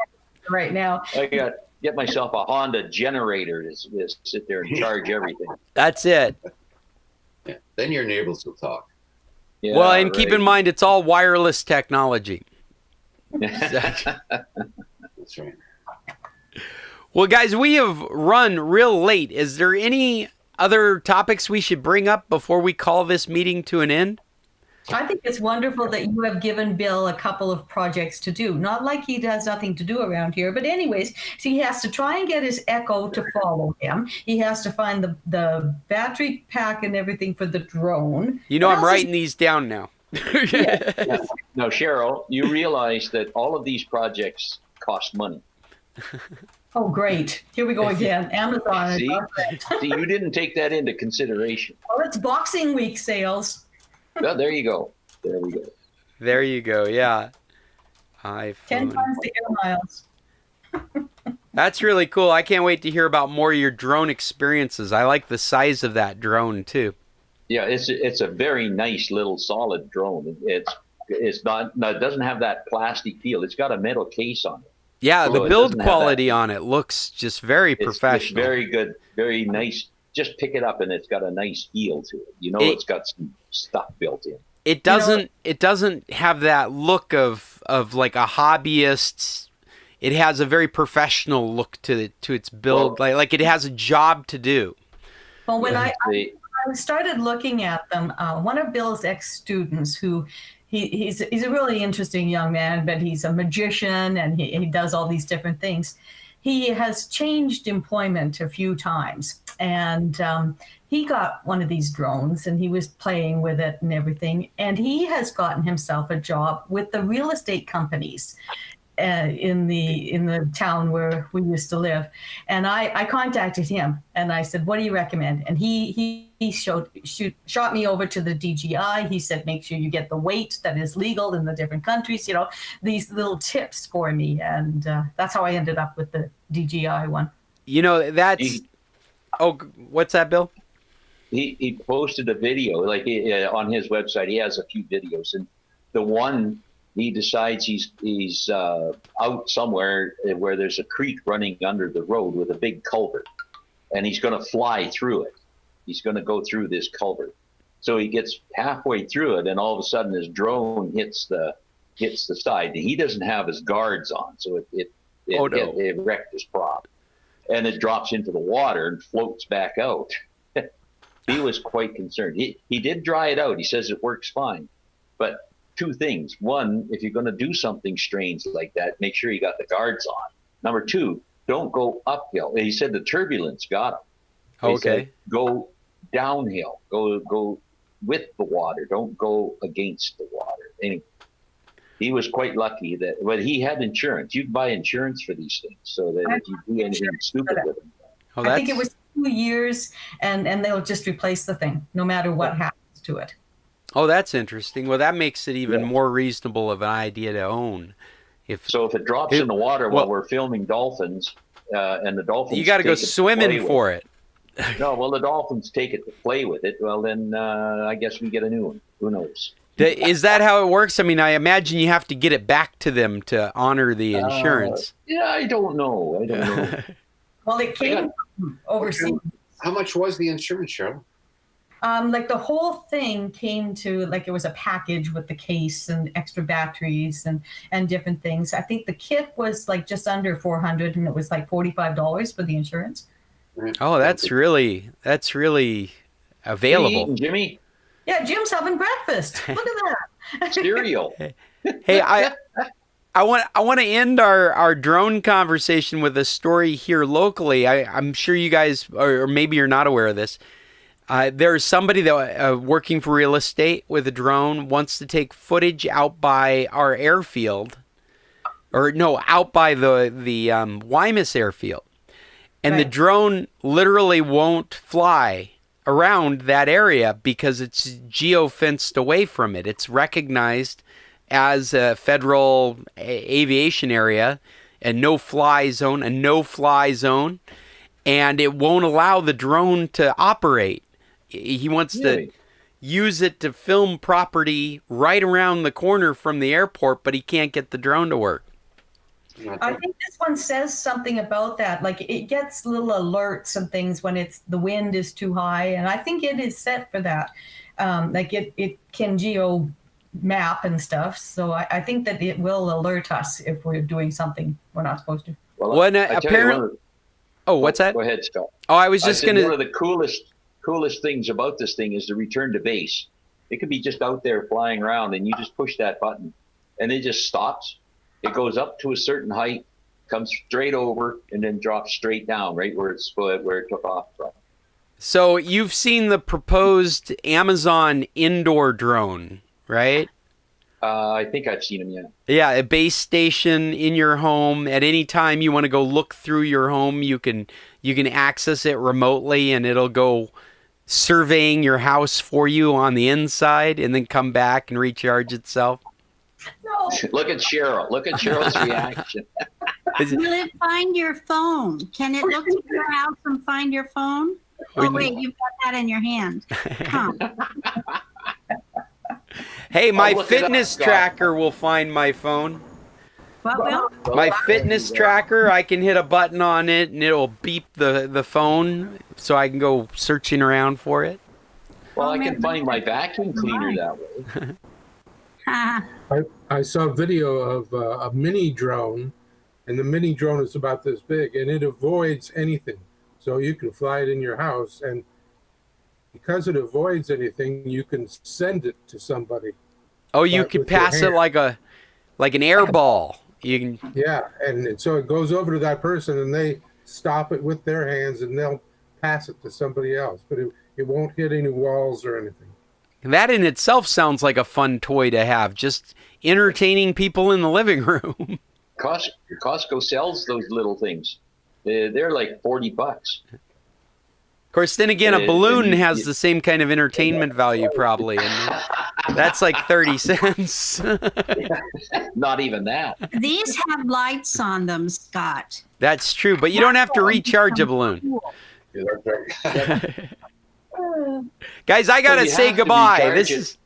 Right now. I got to get myself a Honda generator to sit there and charge everything. That's it. Yeah. Then your neighbors will talk. Yeah, well, and keep in mind, it's all wireless technology. That's right. Well, guys, we have run real late. Is there any other topics we should bring up before we call this meeting to an end? I think it's wonderful that you have given Bill a couple of projects to do. Not like he has nothing to do around here, but anyways, so he has to try and get his Echo to follow him. He has to find the battery pack and everything for the drone. You know, I'm writing these down now. Now, Cheryl, you realize that all of these projects cost money. Oh, great. Here we go again. Amazon. See, you didn't take that into consideration. Well, it's Boxing Week sales. Well, there you go. There you go. Yeah. iPhone. 10 times the air miles. That's really cool. I can't wait to hear about more of your drone experiences. I like the size of that drone too. Yeah, it's a very nice little solid drone. It's not. It doesn't have that plastic feel. It's got a metal case on it. Yeah, the build quality on it looks just very professional. It's very good, very nice. Just pick it up and it's got a nice feel to it. You know, it's got some stuff built in. It doesn't have that look of like a hobbyist. It has a very professional look to its build, like it has a job to do. Well, when I started looking at them, one of Bill's ex-students who he's a really interesting young man, but he's a magician and he does all these different things. He has changed employment a few times, and he got one of these drones and he was playing with it and everything. And he has gotten himself a job with the real estate companies in the town where we used to live. And I contacted him and I said, what do you recommend? And he shot me over to the DJI. He said, make sure you get the weight that is legal in the different countries, you know, these little tips for me. And that's how I ended up with the DJI one. You know, that's, what's that, Bill? he posted a video like on his website. He has a few videos, and the one he decides he's out somewhere where there's a creek running under the road with a big culvert, and he's going to fly through it. He's going to go through this culvert. So he gets halfway through it, and all of a sudden his drone hits the side. He doesn't have his guards on, so it wrecked his prop, and it drops into the water and floats back out. He was quite concerned. He did dry it out. He says it works fine, but two things. One, if you're going to do something strange like that, make sure you got the guards on. Number two, don't go uphill. He said the turbulence got him. He said, go downhill. Go with the water. Don't go against the water. Anyway, he was quite lucky but he had insurance. You can buy insurance for these things, so that if you do anything stupid with them. I think it was 2 years, and they'll just replace the thing, no matter what happens to it. Oh, that's interesting. Well, that makes it even more reasonable of an idea to own. If it drops in the water while we're filming dolphins, and the dolphins, you got to go swimming for it. No, well, the dolphins take it to play with it. Well, then I guess we get a new one. Who knows? Is that how it works? I mean, I imagine you have to get it back to them to honor the insurance. Yeah, I don't know. Well, it came from overseas. How much was the insurance, Cheryl? Like the whole thing came to, like, it was a package with the case and extra batteries and different things. I think the kit was like just under $400, and it was like $45 for the insurance. Oh, that's really available. Eating, Jimmy? Yeah, Jim's having breakfast. Look at that. Cereal. Hey, I want to end our drone conversation with a story here locally. I'm sure you guys, or maybe you're not aware of this. There's somebody that working for real estate with a drone wants to take footage out by our airfield, out by the Wymus airfield, and the drone literally won't fly around that area because it's geo-fenced away from it. It's recognized as a federal aviation area, a no-fly zone, and it won't allow the drone to operate. He wants to use it to film property right around the corner from the airport, but he can't get the drone to work. I think this one says something about that. Like, it gets little alerts and things when the wind is too high, and I think it is set for that. Like it can geo map and stuff, so I think that it will alert us if we're doing something we're not supposed to. Well, apparently. What's that? Go ahead, Scott. Oh, I was just going to. One of the coolest things about this thing is the return to base. It could be just out there flying around, and you just push that button, and it just stops. It goes up to a certain height, comes straight over, and then drops straight down, right where it took off from. So you've seen the proposed Amazon indoor drone, right? I think I've seen them, yeah. Yeah, a base station in your home. At any time you want to go look through your home, you can access it remotely, and it'll go surveying your house for you on the inside, and then come back and recharge itself. No. Look at Cheryl. Look at Cheryl's reaction. Will it find your phone? Can it look at your house and find your phone? Oh, wait, you've got that in your hand. Huh. Hey, my fitness tracker will find my phone. What will? My fitness tracker, I can hit a button on it, and it'll beep the phone, so I can go searching around for it. Well, I can find my vacuum cleaner that way. I saw a video of a mini drone, and the mini drone is about this big, and it avoids anything. So you can fly it in your house, and because it avoids anything, you can send it to somebody. Oh, you can pass it like an air ball. You can. Yeah, and so it goes over to that person, and they stop it with their hands, and they'll pass it to somebody else. But it won't hit any walls or anything. That in itself sounds like a fun toy to have, just entertaining people in the living room. Costco sells those little things. They're like $40. Of course, then again, a balloon has the same kind of entertainment value probably, and that's like 30 cents. Not even that. These have lights on them, Scott. That's true, but you don't have to recharge a balloon. Guys, I gotta say goodbye. This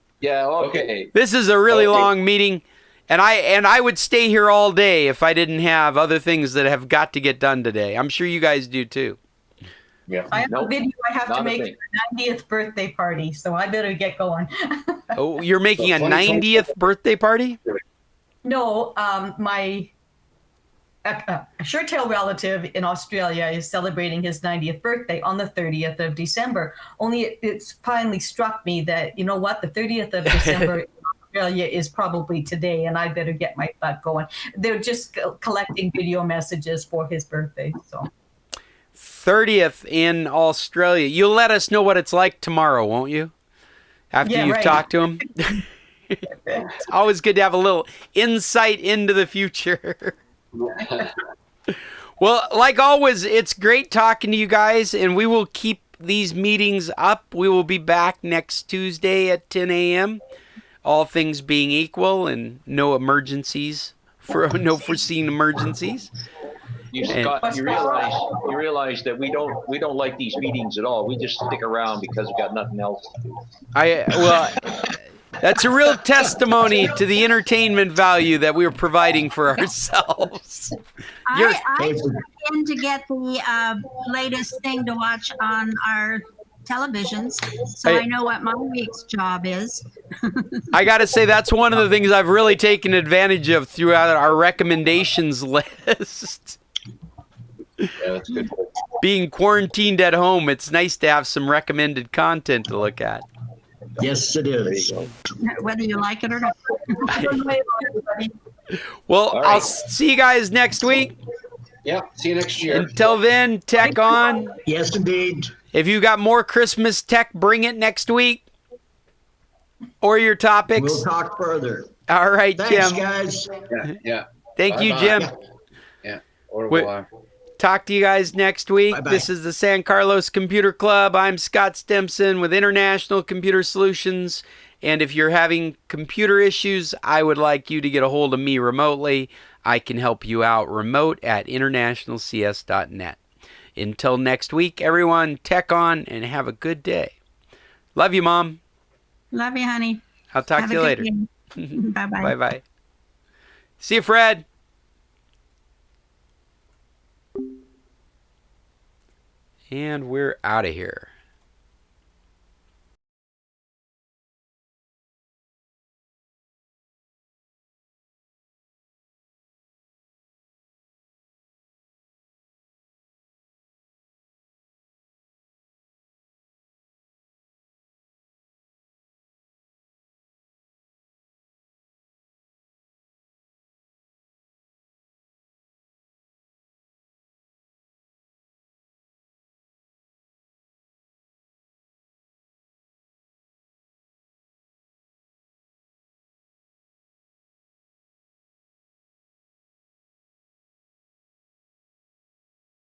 is a really long meeting, and I would stay here all day if I didn't have other things that have got to get done today. I'm sure you guys do too. Yeah. I have a video I have to make for the 90th birthday party, so I better get going. Oh, you're making a 90th birthday party? No, my Sure-tail relative in Australia is celebrating his 90th birthday on the 30th of December. Only it's finally struck me that, you know what, the 30th of December in Australia is probably today, and I better get my butt going. They're just collecting video messages for his birthday. So 30th in Australia. You'll let us know what it's like tomorrow, won't you? After you've talked to him. It's always good to have a little insight into the future. Well, like always, it's great talking to you guys, and we will keep these meetings up. We will be back next Tuesday at 10 a.m. All things being equal and no emergencies, no foreseen emergencies. Scott, you realize that we don't like these meetings at all. We just stick around because we've got nothing else to do. That's a real testimony to the entertainment value that we're providing for ourselves. I begin to get the latest thing to watch on our televisions, so I know what my week's job is. I got to say, that's one of the things I've really taken advantage of throughout our recommendations list. Yeah, that's good. Being quarantined at home, it's nice to have some recommended content to look at. Yes, it is. Whether you like it or not. Well, I'll see you guys next week. Yeah, see you next year. Until then, tech on. Yes, indeed. If you got more Christmas tech, bring it next week. Or your topics. We'll talk further. All right, Thanks, Jim. Guys. Yeah. Thank you, Jim. Yeah. Au revoir. Talk to you guys next week. Bye-bye. This is the San Carlos Computer Club. I'm Scott Stimson with International Computer Solutions. And if you're having computer issues, I would like you to get a hold of me remotely. I can help you out remote at internationalcs.net. Until next week, everyone, tech on and have a good day. Love you, Mom. Love you, honey. I'll talk to you later. Bye-bye. Bye-bye. See you, Fred. And we're out of here.